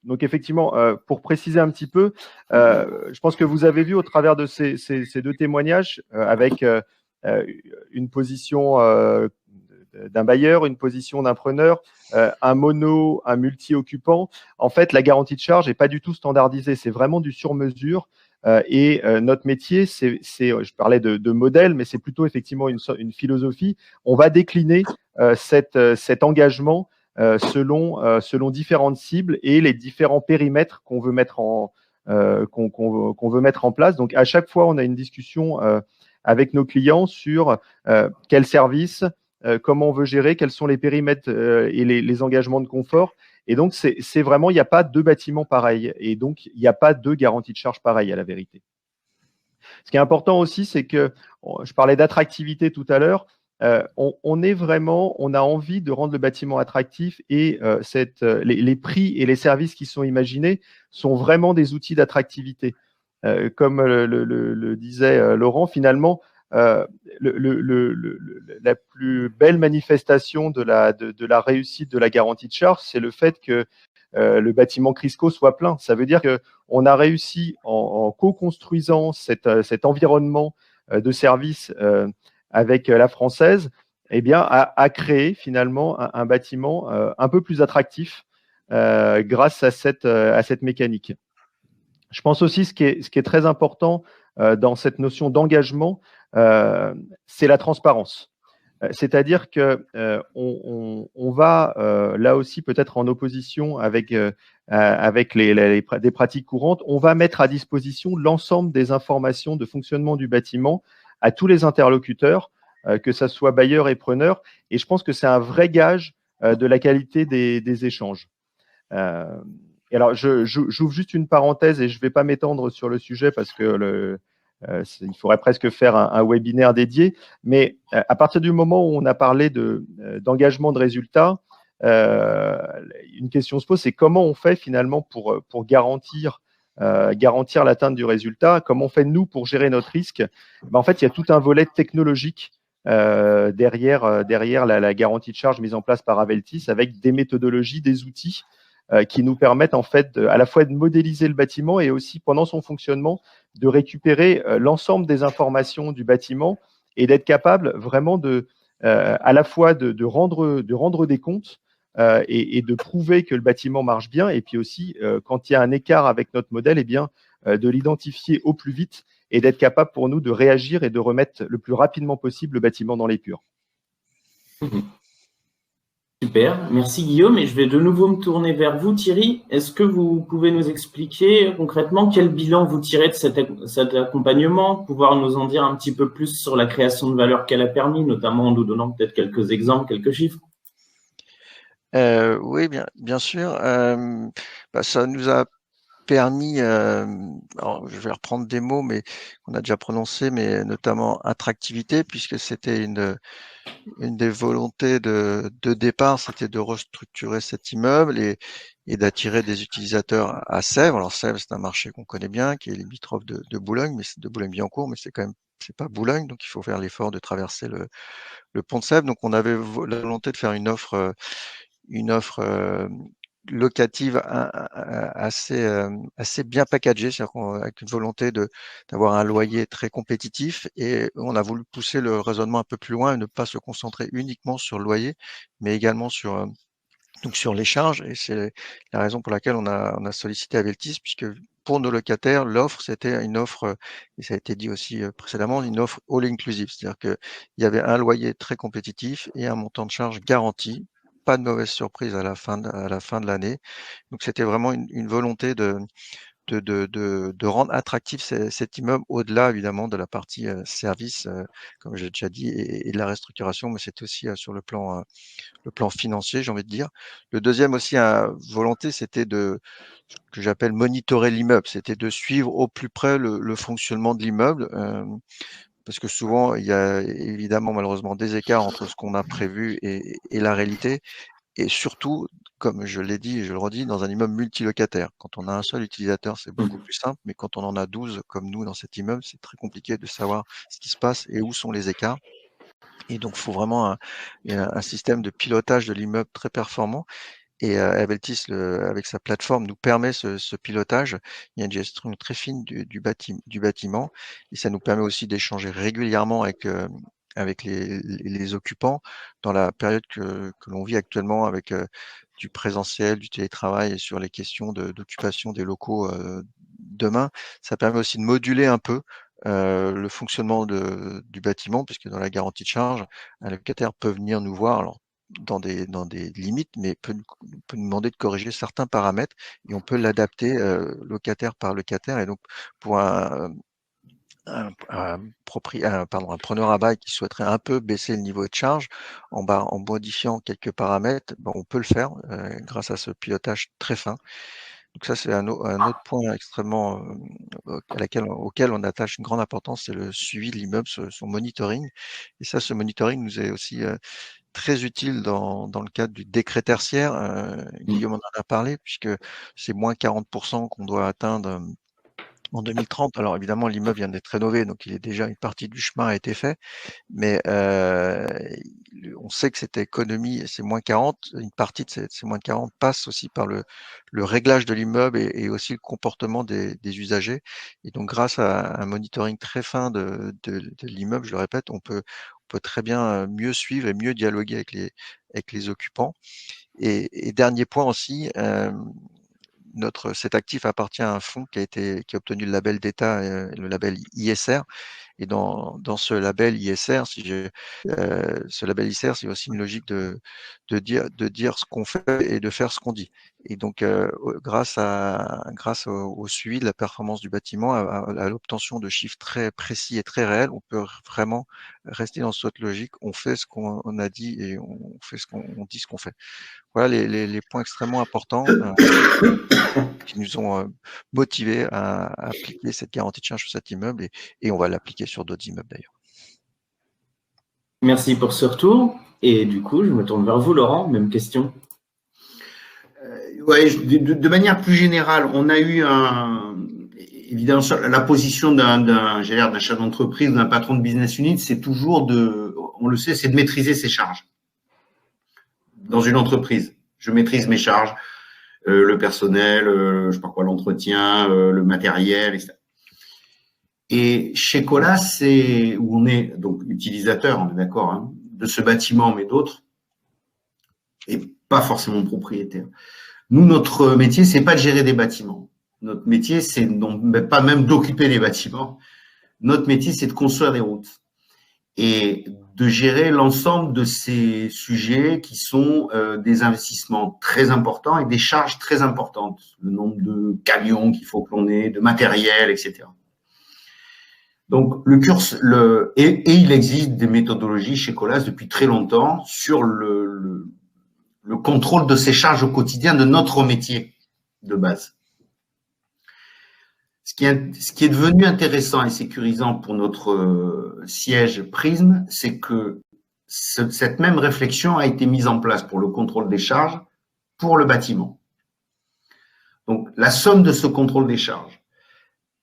donc, effectivement, pour préciser un petit peu, je pense que vous avez vu au travers de ces 2 témoignages avec une position d'un bailleur, une position d'un preneur, un mono, un multi-occupant. En fait, la garantie de charge n'est pas du tout standardisée. C'est vraiment du sur-mesure. Et notre métier, je parlais de modèle, mais c'est plutôt effectivement une philosophie. On va décliner cet engagement selon différentes cibles et les différents périmètres qu'on veut mettre en place. Donc, à chaque fois, on a une discussion avec nos clients sur quel service, comment on veut gérer, quels sont les périmètres et les engagements de confort. Et donc, c'est vraiment, il n'y a pas 2 bâtiments pareils. Et donc, il n'y a pas 2 garanties de charge pareilles à la vérité. Ce qui est important aussi, c'est que, je parlais d'attractivité tout à l'heure, on a envie de rendre le bâtiment attractif et les prix et les services qui sont imaginés sont vraiment des outils d'attractivité. Comme le disait Laurent, finalement, la plus belle manifestation de la réussite de la garantie de charge, c'est le fait que le bâtiment Crisco soit plein. Ça veut dire qu'on a réussi en co-construisant cet environnement de service avec la Française, eh bien, à créer finalement un bâtiment un peu plus attractif grâce à cette mécanique. Je pense aussi ce qui est très important dans cette notion d'engagement, c'est la transparence. C'est-à-dire que on va là aussi peut-être en opposition avec des pratiques courantes, on va mettre à disposition l'ensemble des informations de fonctionnement du bâtiment à tous les interlocuteurs, que ça soit bailleurs et preneurs. Et je pense que c'est un vrai gage de la qualité des échanges. Et alors, j'ouvre juste une parenthèse et je ne vais pas m'étendre sur le sujet parce que il faudrait presque faire un webinaire dédié. Mais à partir du moment où on a parlé d'engagement de résultats, une question se pose, c'est comment on fait finalement pour garantir l'atteinte du résultat. Comment on fait nous pour gérer notre risque? En fait, il y a tout un volet technologique derrière la garantie de charge mise en place par Aveltis avec des méthodologies, des outils qui nous permettent en fait à la fois de modéliser le bâtiment et aussi pendant son fonctionnement de récupérer l'ensemble des informations du bâtiment et d'être capable vraiment à la fois de rendre des comptes et de prouver que le bâtiment marche bien, et puis aussi quand il y a un écart avec notre modèle, eh bien de l'identifier au plus vite et d'être capable pour nous de réagir et de remettre le plus rapidement possible le bâtiment dans l'épure. Super, merci Guillaume, et je vais de nouveau me tourner vers vous Thierry. Est-ce que vous pouvez nous expliquer concrètement quel bilan vous tirez de cet accompagnement, pouvoir nous en dire un petit peu plus sur la création de valeur qu'elle a permis, notamment en nous donnant peut-être quelques exemples, quelques chiffres? Oui, bien sûr. Ça nous a permis, alors je vais reprendre des mots mais qu'on a déjà prononcés, mais notamment attractivité, puisque c'était une des volontés de départ, c'était de restructurer cet immeuble et d'attirer des utilisateurs à Sèvres. Alors Sèvres, c'est un marché qu'on connaît bien, qui est limitrophe de Boulogne, mais c'est de Boulogne-Billancourt, mais c'est pas Boulogne, donc il faut faire l'effort de traverser le pont de Sèvres. Donc on avait la volonté de faire une offre locative assez bien packagée, c'est-à-dire avec une volonté d'avoir un loyer très compétitif, et on a voulu pousser le raisonnement un peu plus loin et ne pas se concentrer uniquement sur le loyer, mais également sur les charges. Et c'est la raison pour laquelle on a sollicité Aveltis, puisque pour nos locataires, l'offre, c'était une offre, et ça a été dit aussi précédemment, une offre all-inclusive, c'est-à-dire qu'il y avait un loyer très compétitif et un montant de charge garanti. Pas de mauvaise surprise à la fin de l'année. Donc c'était vraiment une volonté de rendre attractif cet immeuble, au-delà évidemment de la partie service, comme j'ai déjà dit, et de la restructuration, mais c'est aussi sur le plan financier, j'ai envie de dire. Le deuxième aussi volonté, c'était ce que j'appelle monitorer l'immeuble, c'était de suivre au plus près le fonctionnement de l'immeuble. Parce que souvent, il y a évidemment malheureusement des écarts entre ce qu'on a prévu et la réalité. Et surtout, comme je l'ai dit et je le redis, dans un immeuble multilocataire. Quand on a un seul utilisateur, c'est beaucoup plus simple, mais quand on en a 12 comme nous dans cet immeuble, c'est très compliqué de savoir ce qui se passe et où sont les écarts. Et donc, il faut vraiment un système de pilotage de l'immeuble très performant. Et Aveltis, avec sa plateforme, nous permet ce pilotage. Il y a une gestion très fine du bâtiment, et ça nous permet aussi d'échanger régulièrement avec les occupants dans la période que l'on vit actuellement, avec du présentiel, du télétravail, et sur les questions d'occupation des locaux demain. Ça permet aussi de moduler un peu le fonctionnement du bâtiment, puisque dans la garantie de charge, un locataire peut venir nous voir, alors dans des limites, mais peut nous demander de corriger certains paramètres, et on peut l'adapter locataire par locataire. Et donc pour un preneur à bail qui souhaiterait un peu baisser le niveau de charge en modifiant quelques paramètres, on peut le faire grâce à ce pilotage très fin. Donc ça, c'est un autre point extrêmement auquel on attache une grande importance, c'est le suivi de l'immeuble, son monitoring. Et ça, ce monitoring nous est aussi très utile dans le cadre du décret tertiaire. Guillaume en a parlé, puisque c'est moins 40% qu'on doit atteindre en 2030. Alors évidemment, l'immeuble vient d'être rénové, donc il est déjà une partie du chemin a été fait, mais on sait que cette économie, ces moins 40, une partie de ces moins 40 passe aussi par le réglage de l'immeuble et aussi le comportement des usagers. Et donc grâce à un monitoring très fin de l'immeuble, je le répète, on peut très bien mieux suivre et mieux dialoguer avec les occupants. Et dernier point aussi, cet actif appartient à un fonds qui a obtenu le label d'État, le label ISR. Et dans ce label ISR, ce label ISR, c'est aussi une logique de dire ce qu'on fait et de faire ce qu'on dit. Et donc, grâce au suivi de la performance du bâtiment, à l'obtention de chiffres très précis et très réels, on peut vraiment rester dans cette logique. On fait ce qu'on a dit et on fait on dit ce qu'on fait. Voilà les points extrêmement importants qui nous ont motivés à appliquer cette garantie de charge sur cet immeuble et on va l'appliquer sur d'autres immeubles d'ailleurs. Merci pour ce retour. Et du coup, je me tourne vers vous, Laurent. Même question. Ouais, de manière plus générale, on a eu évidemment la position d'un chef d'entreprise, d'un patron de business unit, c'est toujours on le sait, c'est de maîtriser ses charges. Dans une entreprise, je maîtrise mes charges, le personnel, je sais pas quoi, l'entretien, le matériel, etc. Et chez Colas, c'est où on est donc utilisateur, on est d'accord, hein, de ce bâtiment, mais d'autres, et pas forcément propriétaire. Nous, notre métier, c'est pas de gérer des bâtiments. Notre métier, c'est pas même d'occuper les bâtiments. Notre métier, c'est de construire des routes et de gérer l'ensemble de ces sujets qui sont des investissements très importants et des charges très importantes. Le nombre de camions qu'il faut que l'on ait, de matériel, etc. Donc, et il existe des méthodologies chez Colas depuis très longtemps sur le contrôle de ces charges au quotidien de notre métier de base. Ce qui est devenu intéressant et sécurisant pour notre siège Prism, c'est que cette même réflexion a été mise en place pour le contrôle des charges pour le bâtiment. Donc, la somme de ce contrôle des charges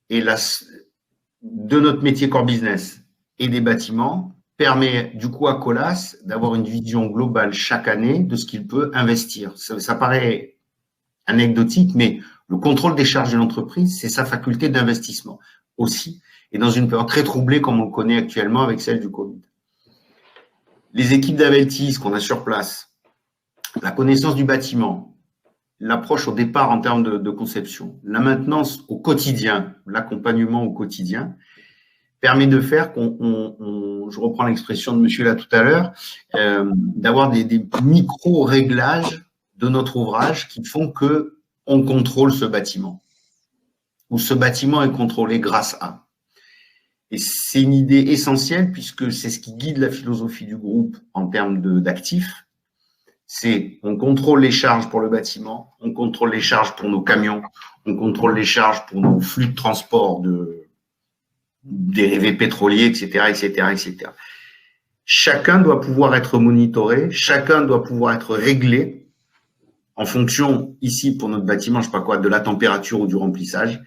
et de notre métier core business et des bâtiments permet du coup à Colas d'avoir une vision globale chaque année de ce qu'il peut investir. Ça paraît anecdotique, mais le contrôle des charges de l'entreprise, c'est sa faculté d'investissement aussi, et dans une période très troublée comme on le connaît actuellement avec celle du Covid. Les équipes d'Aveltis qu'on a sur place, la connaissance du bâtiment, l'approche au départ en termes de conception, la maintenance au quotidien, l'accompagnement au quotidien, permet de faire je reprends l'expression de monsieur là tout à l'heure, d'avoir des micro-réglages de notre ouvrage qui font que on contrôle ce bâtiment, ou ce bâtiment est contrôlé grâce à. Et c'est une idée essentielle puisque c'est ce qui guide la philosophie du groupe en termes d'actifs. C'est on contrôle les charges pour le bâtiment, on contrôle les charges pour nos camions, on contrôle les charges pour nos flux de transport de dérivés pétroliers, etc., etc., etc. Chacun doit pouvoir être monitoré, chacun doit pouvoir être réglé en fonction, ici, pour notre bâtiment, je sais pas quoi, de la température ou du remplissage,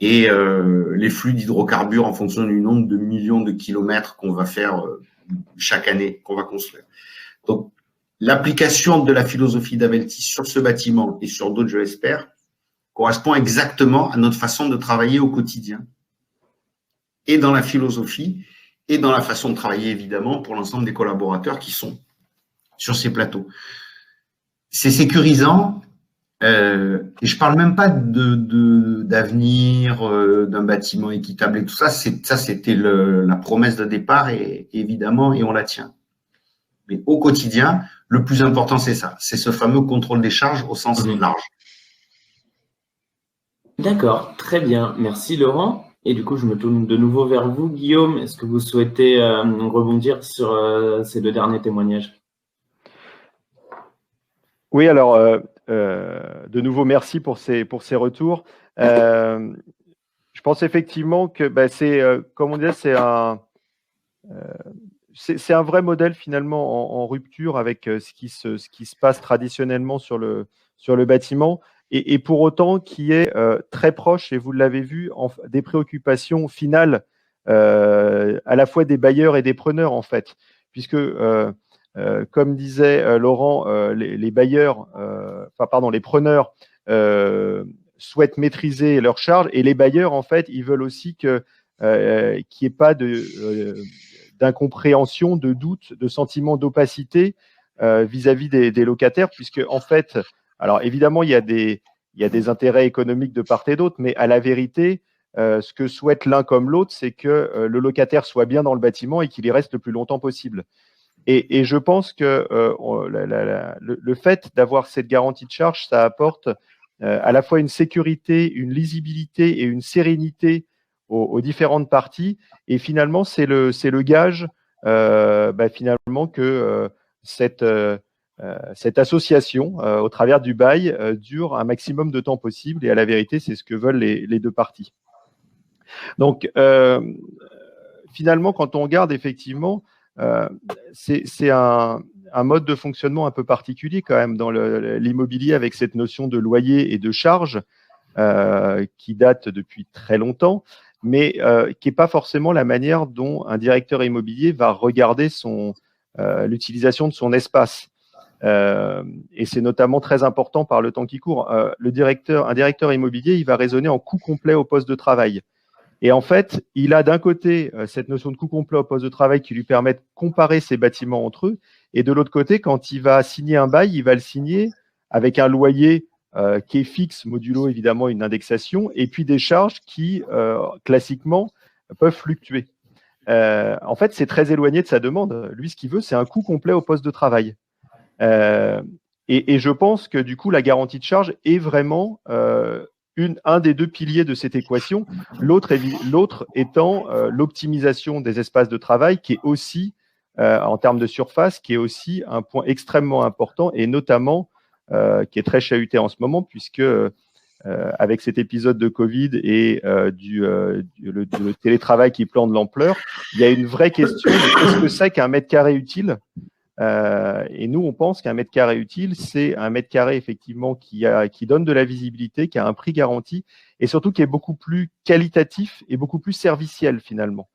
et les flux d'hydrocarbures en fonction du nombre de millions de kilomètres qu'on va faire chaque année, qu'on va construire. Donc, l'application de la philosophie d'Aveltis sur ce bâtiment et sur d'autres, je l'espère, correspond exactement à notre façon de travailler au quotidien, et dans la philosophie, et dans la façon de travailler, évidemment, pour l'ensemble des collaborateurs qui sont sur ces plateaux. C'est sécurisant, et je parle même pas d'avenir, d'un bâtiment équitable et tout ça. C'était la promesse de départ, et évidemment, et on la tient. Mais au quotidien, le plus important, c'est ça. C'est ce fameux contrôle des charges au sens large. D'accord, très bien. Merci, Laurent. Et du coup, je me tourne de nouveau vers vous, Guillaume. Est-ce que vous souhaitez rebondir sur ces deux derniers témoignages? Oui, alors de nouveau, merci pour ces retours. Je pense effectivement que c'est, comme on disait, c'est un vrai modèle finalement en rupture avec ce qui se passe traditionnellement sur le bâtiment, et pour autant qui est très proche, et vous l'avez vu, des préoccupations finales à la fois des bailleurs et des preneurs en fait, puisque comme disait Laurent, les bailleurs, les preneurs souhaitent maîtriser leurs charges, et les bailleurs en fait ils veulent aussi qu'il n'y ait pas d'incompréhension, de doute, de sentiment d'opacité vis-à-vis des locataires, puisque en fait, alors évidemment il y a des intérêts économiques de part et d'autre, mais à la vérité, ce que souhaite l'un comme l'autre, c'est que le locataire soit bien dans le bâtiment et qu'il y reste le plus longtemps possible. Et je pense que le fait d'avoir cette garantie de charge, ça apporte à la fois une sécurité, une lisibilité et une sérénité aux différentes parties. Et finalement, c'est le gage finalement que cette association, au travers du bail, dure un maximum de temps possible. Et à la vérité, c'est ce que veulent les deux parties. Donc, finalement, quand on regarde effectivement, c'est un mode de fonctionnement un peu particulier quand même dans l'immobilier, avec cette notion de loyer et de charge qui date depuis très longtemps, mais qui n'est pas forcément la manière dont un directeur immobilier va regarder l'utilisation de son espace. Et c'est notamment très important par le temps qui court. Un directeur immobilier, il va raisonner en coût complet au poste de travail. Et en fait, il a d'un côté cette notion de coût complet au poste de travail qui lui permet de comparer ces bâtiments entre eux. Et de l'autre côté, quand il va signer un bail, il va le signer avec un loyer qui est fixe, modulo évidemment une indexation, et puis des charges qui, classiquement, peuvent fluctuer. En fait, c'est très éloigné de sa demande. Lui, ce qu'il veut, c'est un coût complet au poste de travail. Et je pense que du coup, la garantie de charge est vraiment un des deux piliers de cette équation, l'autre étant l'optimisation des espaces de travail, qui est aussi, en termes de surface, qui est aussi un point extrêmement important, et notamment qui est très chahuté en ce moment, puisque avec cet épisode de Covid et le télétravail qui prend de l'ampleur, il y a une vraie question de qu'est-ce que c'est qu'un mètre carré utile. Et nous, on pense qu'un mètre carré utile, c'est un mètre carré effectivement qui donne de la visibilité, qui a un prix garanti, et surtout qui est beaucoup plus qualitatif et beaucoup plus serviciel finalement.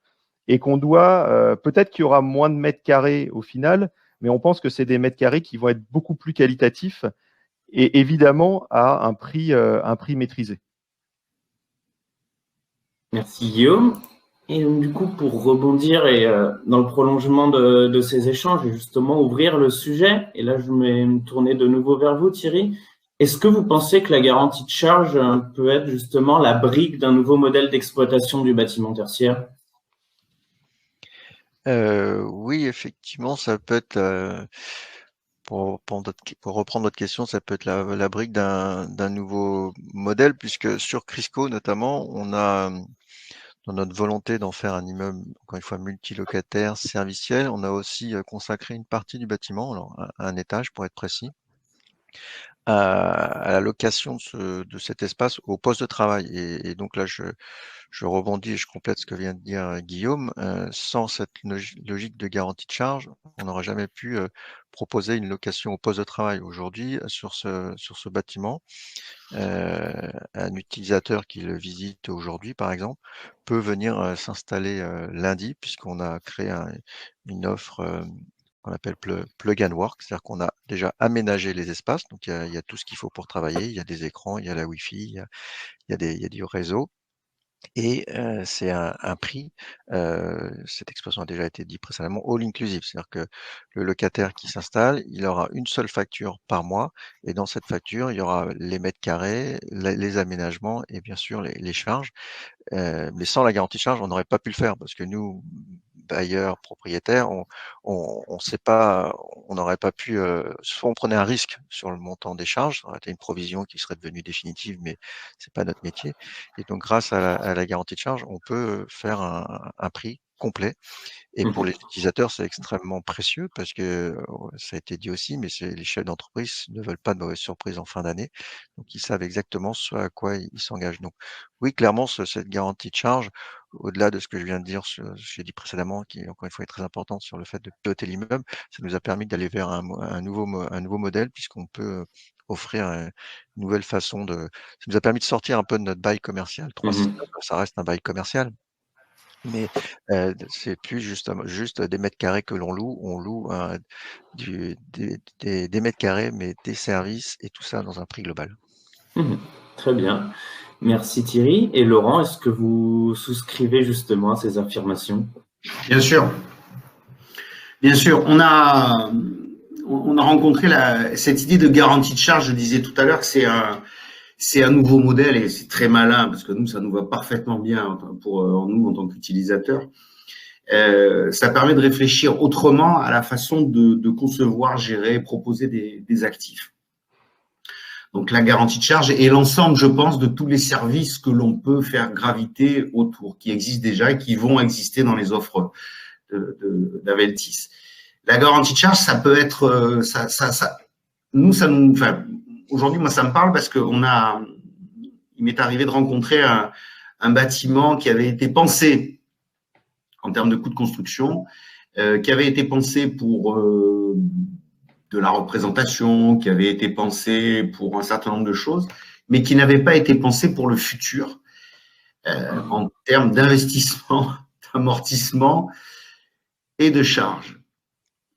Et qu'on doit, peut-être qu'il y aura moins de mètres carrés au final, mais on pense que c'est des mètres carrés qui vont être beaucoup plus qualitatifs et évidemment à un prix maîtrisé. Merci Guillaume. Et donc, du coup, pour rebondir et dans le prolongement de ces échanges et justement ouvrir le sujet, et là je vais me tourner de nouveau vers vous Thierry, est-ce que vous pensez que la garantie de charge peut être justement la brique d'un nouveau modèle d'exploitation du bâtiment tertiaire ? Oui, effectivement, ça peut être, pour reprendre votre question, ça peut être la brique d'un nouveau modèle, puisque sur Crisco notamment, on a dans notre volonté d'en faire un immeuble, encore une fois, multilocataire, serviciel, on a aussi consacré une partie du bâtiment, alors un étage pour être précis, à la location de cet espace au poste de travail. Et donc là, je rebondis et je complète ce que vient de dire Guillaume. Sans cette logique de garantie de charge, on n'aurait jamais pu proposer une location au poste de travail. Aujourd'hui, sur ce bâtiment, un utilisateur qui le visite aujourd'hui, par exemple, peut venir s'installer lundi, puisqu'on a créé une offre qu'on appelle Plug and Work, c'est-à-dire qu'on a déjà aménagé les espaces, donc il y a tout ce qu'il faut pour travailler, il y a des écrans, il y a la Wi-Fi, il y a du réseau. Et c'est un prix, cette expression a déjà été dit précédemment, all inclusive. C'est-à-dire que le locataire qui s'installe, il aura une seule facture par mois, et dans cette facture, il y aura les mètres carrés, les aménagements et bien sûr les charges. Mais sans la garantie de charge, on n'aurait pas pu le faire, parce que nous, bailleurs, propriétaires, on sait pas, on n'aurait pas pu, soit on prenait un risque sur le montant des charges, ça aurait été une provision qui serait devenue définitive, mais c'est pas notre métier. Et donc, grâce à la garantie de charge, on peut faire un prix complet. Et pour les utilisateurs, c'est extrêmement précieux parce que ça a été dit aussi, mais les chefs d'entreprise ne veulent pas de mauvaises surprises en fin d'année. Donc, ils savent exactement ce à quoi ils s'engagent. Donc, oui, clairement, cette garantie de charge, au-delà de ce que je viens de dire, j'ai dit précédemment, qui encore une fois est très importante sur le fait de piloter l'immeuble, ça nous a permis d'aller vers un nouveau modèle puisqu'on peut offrir une nouvelle façon ça nous a permis de sortir un peu de notre bail commercial. 369, ça reste un bail commercial. Mais c'est plus juste des mètres carrés que l'on loue. On loue des mètres carrés, mais des services et tout ça dans un prix global. Très bien. Merci Thierry. Et Laurent, est-ce que vous souscrivez justement à ces affirmations? Bien sûr. Bien sûr. On a rencontré cette idée de garantie de charge. Je disais tout à l'heure que c'est un nouveau modèle et c'est très malin parce que nous, ça nous va parfaitement bien pour nous en tant qu'utilisateurs. Ça permet de réfléchir autrement à la façon de concevoir, gérer, proposer des actifs. Donc, la garantie de charge est l'ensemble, je pense, de tous les services que l'on peut faire graviter autour, qui existent déjà et qui vont exister dans les offres d'Aveltis. La garantie de charge, ça peut être, aujourd'hui, moi, ça me parle parce il m'est arrivé de rencontrer un bâtiment qui avait été pensé en termes de coût de construction, qui avait été pensé pour de la représentation, qui avait été pensé pour un certain nombre de choses, mais qui n'avait pas été pensé pour le futur en termes d'investissement, d'amortissement et de charge.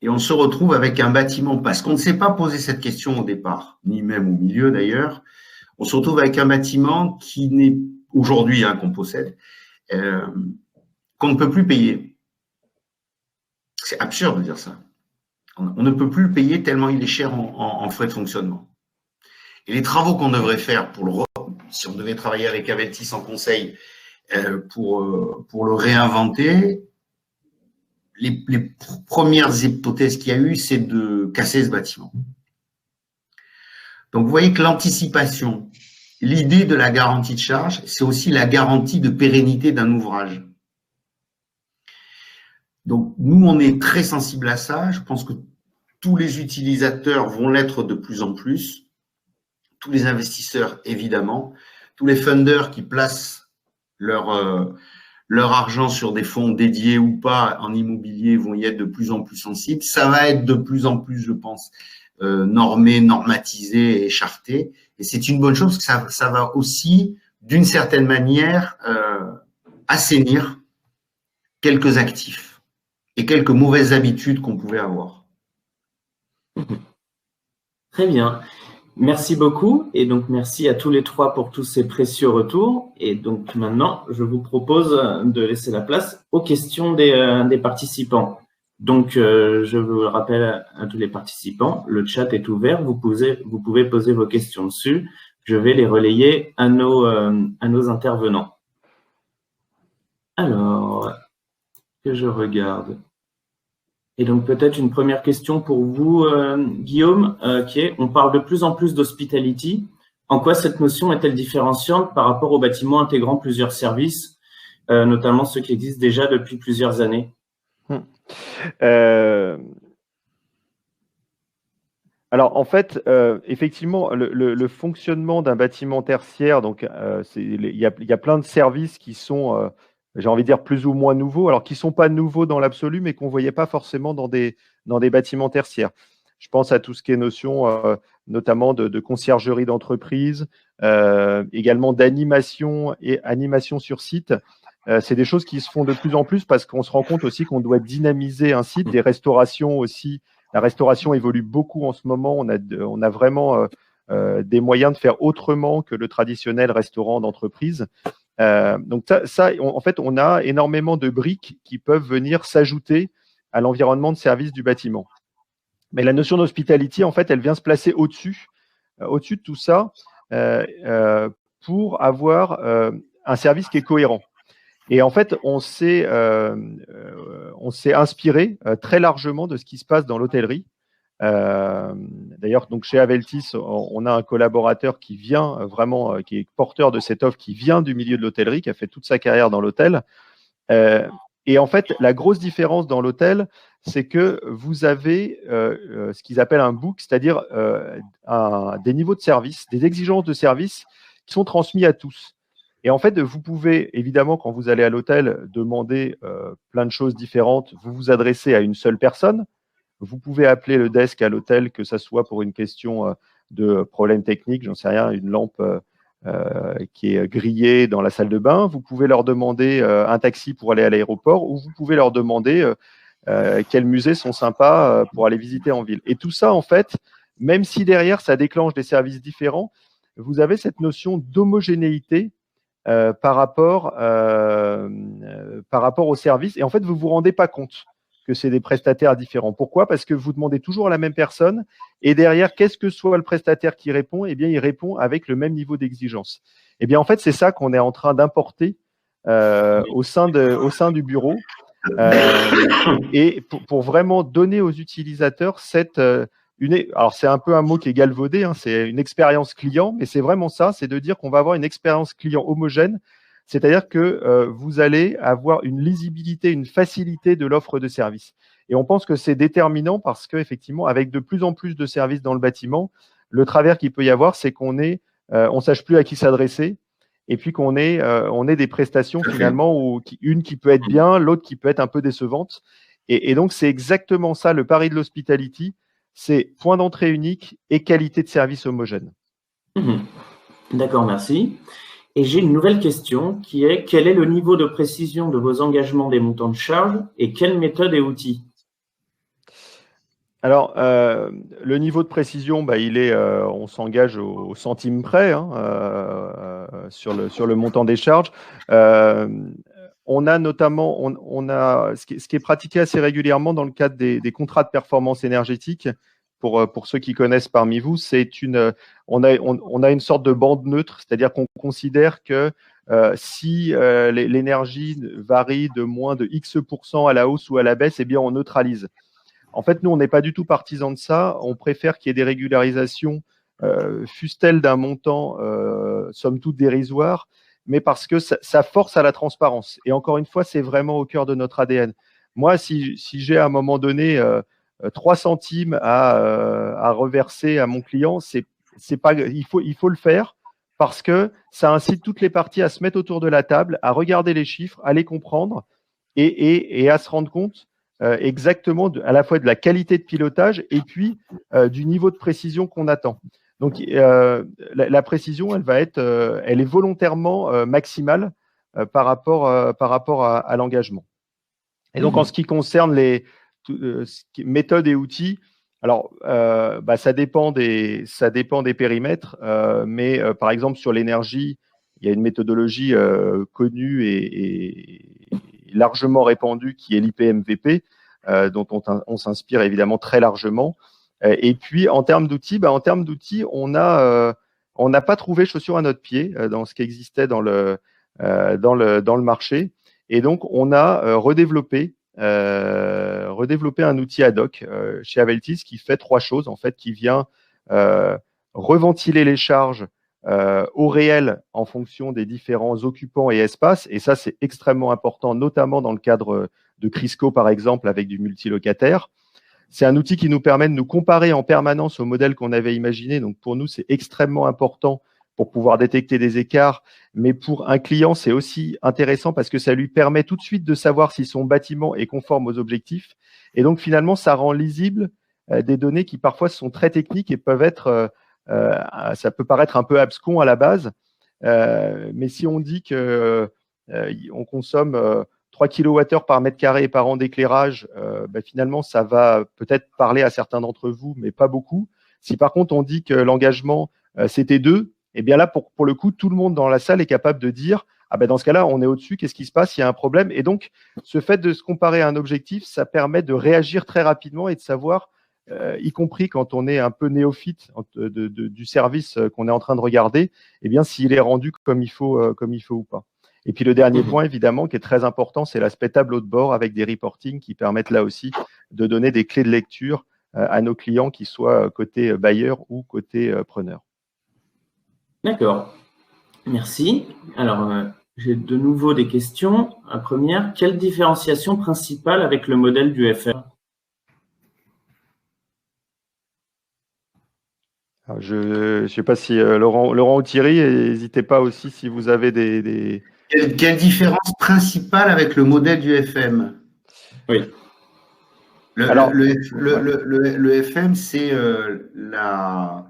Et on se retrouve avec un bâtiment, parce qu'on ne s'est pas posé cette question au départ, ni même au milieu d'ailleurs, on se retrouve avec un bâtiment qui n'est aujourd'hui, qu'on possède, qu'on ne peut plus payer. C'est absurde de dire ça. On ne peut plus le payer tellement il est cher en frais de fonctionnement. Et les travaux qu'on devrait faire si on devait travailler avec Aveltis en conseil pour le réinventer, les premières hypothèses qu'il y a eu, c'est de casser ce bâtiment. Donc, vous voyez que l'anticipation, l'idée de la garantie de charge, c'est aussi la garantie de pérennité d'un ouvrage. Donc, nous, on est très sensible à ça. Je pense que tous les utilisateurs vont l'être de plus en plus. Tous les investisseurs, évidemment. Tous les funders qui placent leur argent sur des fonds dédiés ou pas en immobilier vont y être de plus en plus sensibles. Ça va être de plus en plus, je pense, normé, normatisé et charté. Et c'est une bonne chose parce que ça va aussi, d'une certaine manière, assainir quelques actifs et quelques mauvaises habitudes qu'on pouvait avoir. Très bien. Merci beaucoup. Et donc, merci à tous les trois pour tous ces précieux retours. Et donc, maintenant, je vous propose de laisser la place aux questions des participants. Donc, je vous le rappelle à tous les participants, le chat est ouvert. Vous pouvez poser vos questions dessus. Je vais les relayer à nos intervenants. Alors, que je regarde. Et donc, peut-être une première question pour vous, Guillaume, qui est, on parle de plus en plus d'hospitality. En quoi cette notion est-elle différenciante par rapport aux bâtiments intégrant plusieurs services, notamment ceux qui existent déjà depuis plusieurs années? Alors, en fait, effectivement, le fonctionnement d'un bâtiment tertiaire, donc il y a plein de services qui sont, j'ai envie de dire, plus ou moins nouveaux, alors qui ne sont pas nouveaux dans l'absolu, mais qu'on ne voyait pas forcément dans des bâtiments tertiaires. Je pense à tout ce qui est notion, notamment de conciergerie d'entreprise, également d'animation et animation sur site. C'est des choses qui se font de plus en plus parce qu'on se rend compte aussi qu'on doit dynamiser un site, des restaurations aussi. La restauration évolue beaucoup en ce moment. On a vraiment des moyens de faire autrement que le traditionnel restaurant d'entreprise. Donc en fait, on a énormément de briques qui peuvent venir s'ajouter à l'environnement de service du bâtiment. Mais la notion d'hospitality, en fait, elle vient se placer au-dessus de tout ça pour avoir un service qui est cohérent. Et en fait, on s'est inspiré très largement de ce qui se passe dans l'hôtellerie. D'ailleurs, donc chez Aveltis, on a un collaborateur qui vient vraiment, qui est porteur de cette offre, qui vient du milieu de l'hôtellerie, qui a fait toute sa carrière dans l'hôtel. Et en fait, la grosse différence dans l'hôtel, c'est que vous avez ce qu'ils appellent un book, c'est-à-dire des niveaux de service, des exigences de service qui sont transmis à tous. Et en fait, vous pouvez, évidemment, quand vous allez à l'hôtel, demander plein de choses différentes. Vous vous adressez à une seule personne. Vous pouvez appeler le desk à l'hôtel, que ce soit pour une question de problème technique, j'en sais rien, une lampe qui est grillée dans la salle de bain. Vous pouvez leur demander un taxi pour aller à l'aéroport, ou vous pouvez leur demander quels musées sont sympas pour aller visiter en ville. Et tout ça, en fait, même si derrière, ça déclenche des services différents, vous avez cette notion d'homogénéité par rapport au service. Et en fait, vous ne vous rendez pas compte que c'est des prestataires différents. Pourquoi? Parce que vous demandez toujours à la même personne, et derrière, qu'est-ce que soit le prestataire qui répond, eh bien, il répond avec le même niveau d'exigence. Eh bien, en fait, c'est ça qu'on est en train d'importer au sein du bureau, et pour vraiment donner aux utilisateurs alors c'est un peu un mot qui est galvaudé, hein, c'est une expérience client, mais c'est vraiment ça, c'est de dire qu'on va avoir une expérience client homogène. C'est-à-dire que vous allez avoir une lisibilité, une facilité de l'offre de service. Et on pense que c'est déterminant parce qu'effectivement, avec de plus en plus de services dans le bâtiment, le travers qu'il peut y avoir, c'est qu'on ne sache plus à qui s'adresser, et puis qu'on ait des prestations finalement, une qui peut être bien, l'autre qui peut être un peu décevante. Et donc, c'est exactement ça, le pari de l'hospitality, c'est point d'entrée unique et qualité de service homogène. D'accord, merci. Et j'ai une nouvelle question qui est: quel est le niveau de précision de vos engagements des montants de charge et quelles méthodes et outils? Alors, le niveau de précision, il est, on s'engage au centime près, hein, sur le montant des charges. On a notamment, ce qui est pratiqué assez régulièrement dans le cadre des contrats de performance énergétique. Pour ceux qui connaissent parmi vous, on a une sorte de bande neutre, c'est-à-dire qu'on considère que si l'énergie varie de moins de X% à la hausse ou à la baisse, eh bien on neutralise. En fait, nous, on n'est pas du tout partisans de ça. On préfère qu'il y ait des régularisations, fussent-elles d'un montant somme toute dérisoire, mais parce que ça force à la transparence. Et encore une fois, c'est vraiment au cœur de notre ADN. Moi, si j'ai à un moment donné 3 centimes à reverser à mon client, il faut le faire, parce que ça incite toutes les parties à se mettre autour de la table, à regarder les chiffres, à les comprendre et à se rendre compte exactement à la fois de la qualité de pilotage et puis du niveau de précision qu'on attend. Donc la précision, elle est volontairement maximale par rapport à l'engagement. Et donc en ce qui concerne les méthodes et outils, alors ça dépend des périmètres, mais par exemple sur l'énergie, il y a une méthodologie connue et largement répandue qui est l'IPMVP, dont on s'inspire évidemment très largement. Et puis en termes d'outils, on n'a pas trouvé chaussure à notre pied dans ce qui existait dans le marché, et donc on a redéveloppé un outil ad hoc chez Aveltis qui fait 3 choses, en fait, qui vient reventiler les charges au réel en fonction des différents occupants et espaces. Et ça, c'est extrêmement important, notamment dans le cadre de Crisco, par exemple, avec du multilocataire. C'est un outil qui nous permet de nous comparer en permanence au modèle qu'on avait imaginé. Donc, pour nous, c'est extrêmement important pour pouvoir détecter des écarts. Mais pour un client, c'est aussi intéressant parce que ça lui permet tout de suite de savoir si son bâtiment est conforme aux objectifs. Et donc, finalement, ça rend lisible des données qui parfois sont très techniques et peuvent être, ça peut paraître un peu abscon à la base. Mais si on dit qu'on consomme 3 kWh par mètre carré et par an d'éclairage, finalement, ça va peut-être parler à certains d'entre vous, mais pas beaucoup. Si par contre, on dit que l'engagement, c'était 2, et bien là, pour le coup, tout le monde dans la salle est capable de dire dans ce cas-là, on est au-dessus, qu'est-ce qui se passe? Il y a un problème. Et donc, ce fait de se comparer à un objectif, ça permet de réagir très rapidement et de savoir, y compris quand on est un peu néophyte du service qu'on est en train de regarder, s'il est rendu comme il faut ou pas. Et puis le dernier point, évidemment, qui est très important, c'est l'aspect tableau de bord avec des reportings qui permettent là aussi de donner des clés de lecture à nos clients, qui soient côté bailleur ou côté preneur. D'accord. Merci. Alors, j'ai de nouveau des questions. La première, quelle différenciation principale avec le modèle du FM? Alors, je ne sais pas si Laurent ou Thierry, n'hésitez pas aussi si vous avez des... Quelle différence principale avec le modèle du FM? Oui. Le FM, c'est la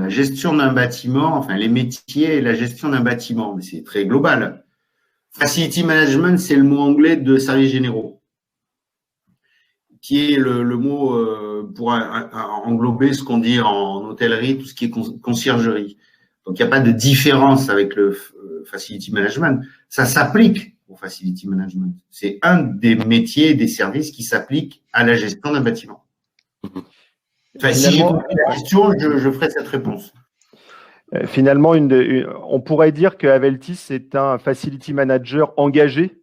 gestion d'un bâtiment, enfin les métiers et la gestion d'un bâtiment, mais c'est très global. Facility Management, c'est le mot anglais de services généraux, qui est le mot pour englober ce qu'on dit en hôtellerie, tout ce qui est conciergerie. Donc, il n'y a pas de différence avec le Facility Management. Ça s'applique au Facility Management. C'est un des métiers, des services qui s'appliquent à la gestion d'un bâtiment. Enfin, si j'ai compris la question, je ferai cette réponse. Finalement, on pourrait dire que Aveltis est un Facility Manager engagé.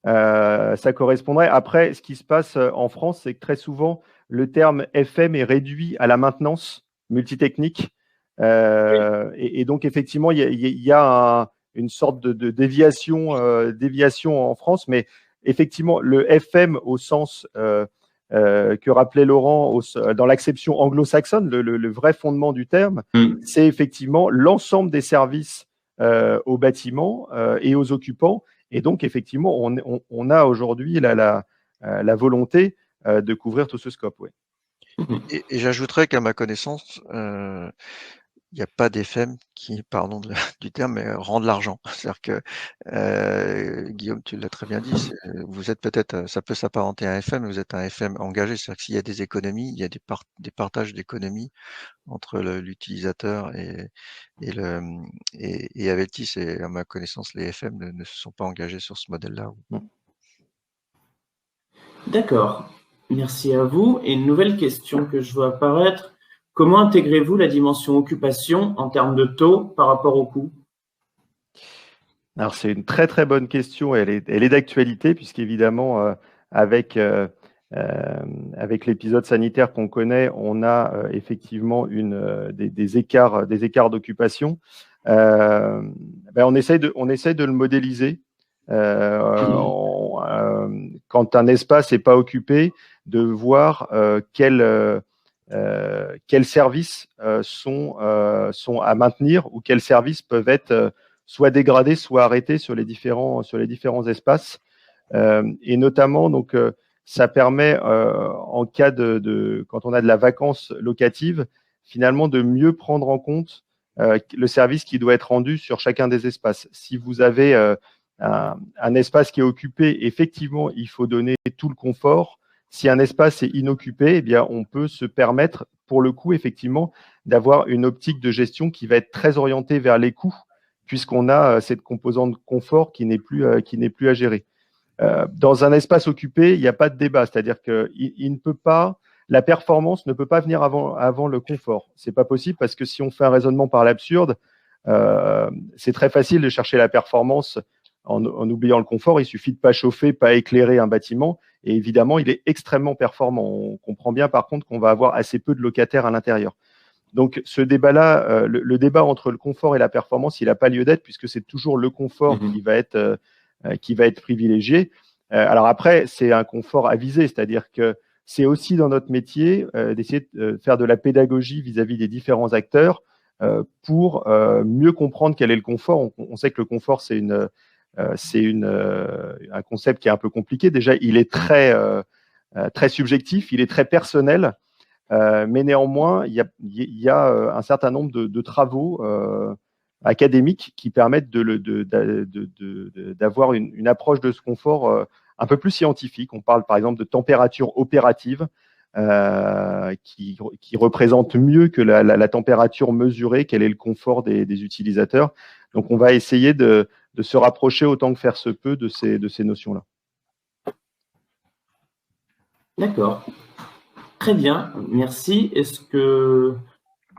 Ça correspondrait. Après, ce qui se passe en France, c'est que très souvent, le terme FM est réduit à la maintenance multitechnique. Et donc, effectivement, il y a une sorte de déviation en France. Mais effectivement, le FM au sens que rappelait Laurent dans l'acception anglo-saxonne, le vrai fondement du terme, c'est effectivement l'ensemble des services aux bâtiments et aux occupants. Et donc, effectivement, on a aujourd'hui la volonté de couvrir tout ce scope. Ouais. Et j'ajouterais qu'à ma connaissance, il n'y a pas d'FM qui, pardon du terme, mais rend de l'argent. C'est-à-dire que, Guillaume, tu l'as très bien dit, vous êtes peut-être, ça peut s'apparenter à un FM, mais vous êtes un FM engagé. C'est-à-dire que s'il y a des économies, il y a des partages d'économies entre l'utilisateur et Aveltis. Et à ma connaissance, les FM ne se sont pas engagés sur ce modèle-là. D'accord. Merci à vous. Et une nouvelle question que je vois apparaître. Comment intégrez-vous la dimension occupation en termes de taux par rapport au coût? Alors, c'est une très, très bonne question. Elle est d'actualité, puisqu'évidemment, avec l'épisode sanitaire qu'on connaît, on a effectivement des écarts d'occupation. On essaye de le modéliser. Quand un espace n'est pas occupé, de voir quels services sont à maintenir ou quels services peuvent être soit dégradés, soit arrêtés sur les différents espaces. Et notamment, donc, ça permet, en cas quand on a de la vacance locative, finalement de mieux prendre en compte le service qui doit être rendu sur chacun des espaces. Si vous avez un espace qui est occupé, effectivement, il faut donner tout le confort. Si un espace est inoccupé, eh bien, on peut se permettre, pour le coup, effectivement, d'avoir une optique de gestion qui va être très orientée vers les coûts, puisqu'on a cette composante de confort qui n'est plus à gérer. Dans un espace occupé, il n'y a pas de débat, c'est-à-dire que la performance ne peut pas venir avant le confort. C'est pas possible parce que si on fait un raisonnement par l'absurde, c'est très facile de chercher la performance en oubliant le confort. Il suffit de pas chauffer, pas éclairer un bâtiment, et évidemment, il est extrêmement performant. On comprend bien, par contre, qu'on va avoir assez peu de locataires à l'intérieur. Donc, ce débat-là, le débat entre le confort et la performance, il n'a pas lieu d'être puisque c'est toujours le confort qui va être privilégié. Alors après, c'est un confort avisé, c'est-à-dire que c'est aussi dans notre métier d'essayer de faire de la pédagogie vis-à-vis des différents acteurs pour mieux comprendre quel est le confort. On sait que le confort, c'est un concept qui est un peu compliqué. Déjà, il est très subjectif, il est très personnel, mais néanmoins, il y a un certain nombre de travaux académiques qui permettent d'avoir une approche de ce confort un peu plus scientifique. On parle par exemple de température opérative qui représente mieux que la température mesurée, quel est le confort des utilisateurs. Donc, on va essayer de se rapprocher autant que faire se peut de ces notions-là. D'accord. Très bien, merci. Est-ce que,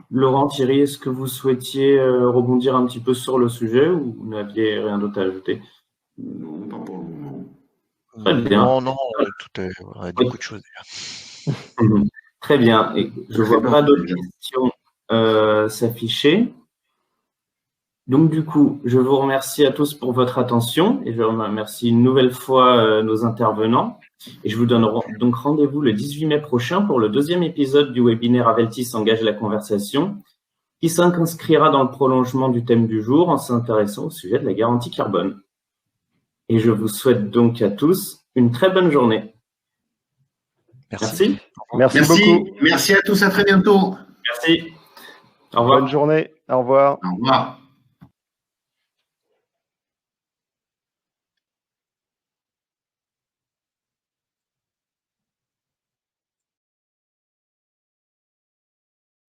Laurent, Thierry, est-ce que vous souhaitiez rebondir un petit peu sur le sujet ou vous n'aviez rien d'autre à ajouter? Très bien. Non, on a dit beaucoup de choses déjà. Très bien. Et je ne vois pas d'autres questions s'afficher. Donc du coup, je vous remercie à tous pour votre attention et je remercie une nouvelle fois nos intervenants. Et je vous donne donc rendez-vous le 18 mai prochain pour le 2e épisode du webinaire Aveltis engage la conversation, qui s'inscrira dans le prolongement du thème du jour en s'intéressant au sujet de la garantie carbone. Et je vous souhaite donc à tous une très bonne journée. Merci. Merci beaucoup. Merci à tous, à très bientôt. Merci. Au revoir. Bonne journée. Au revoir. Au revoir.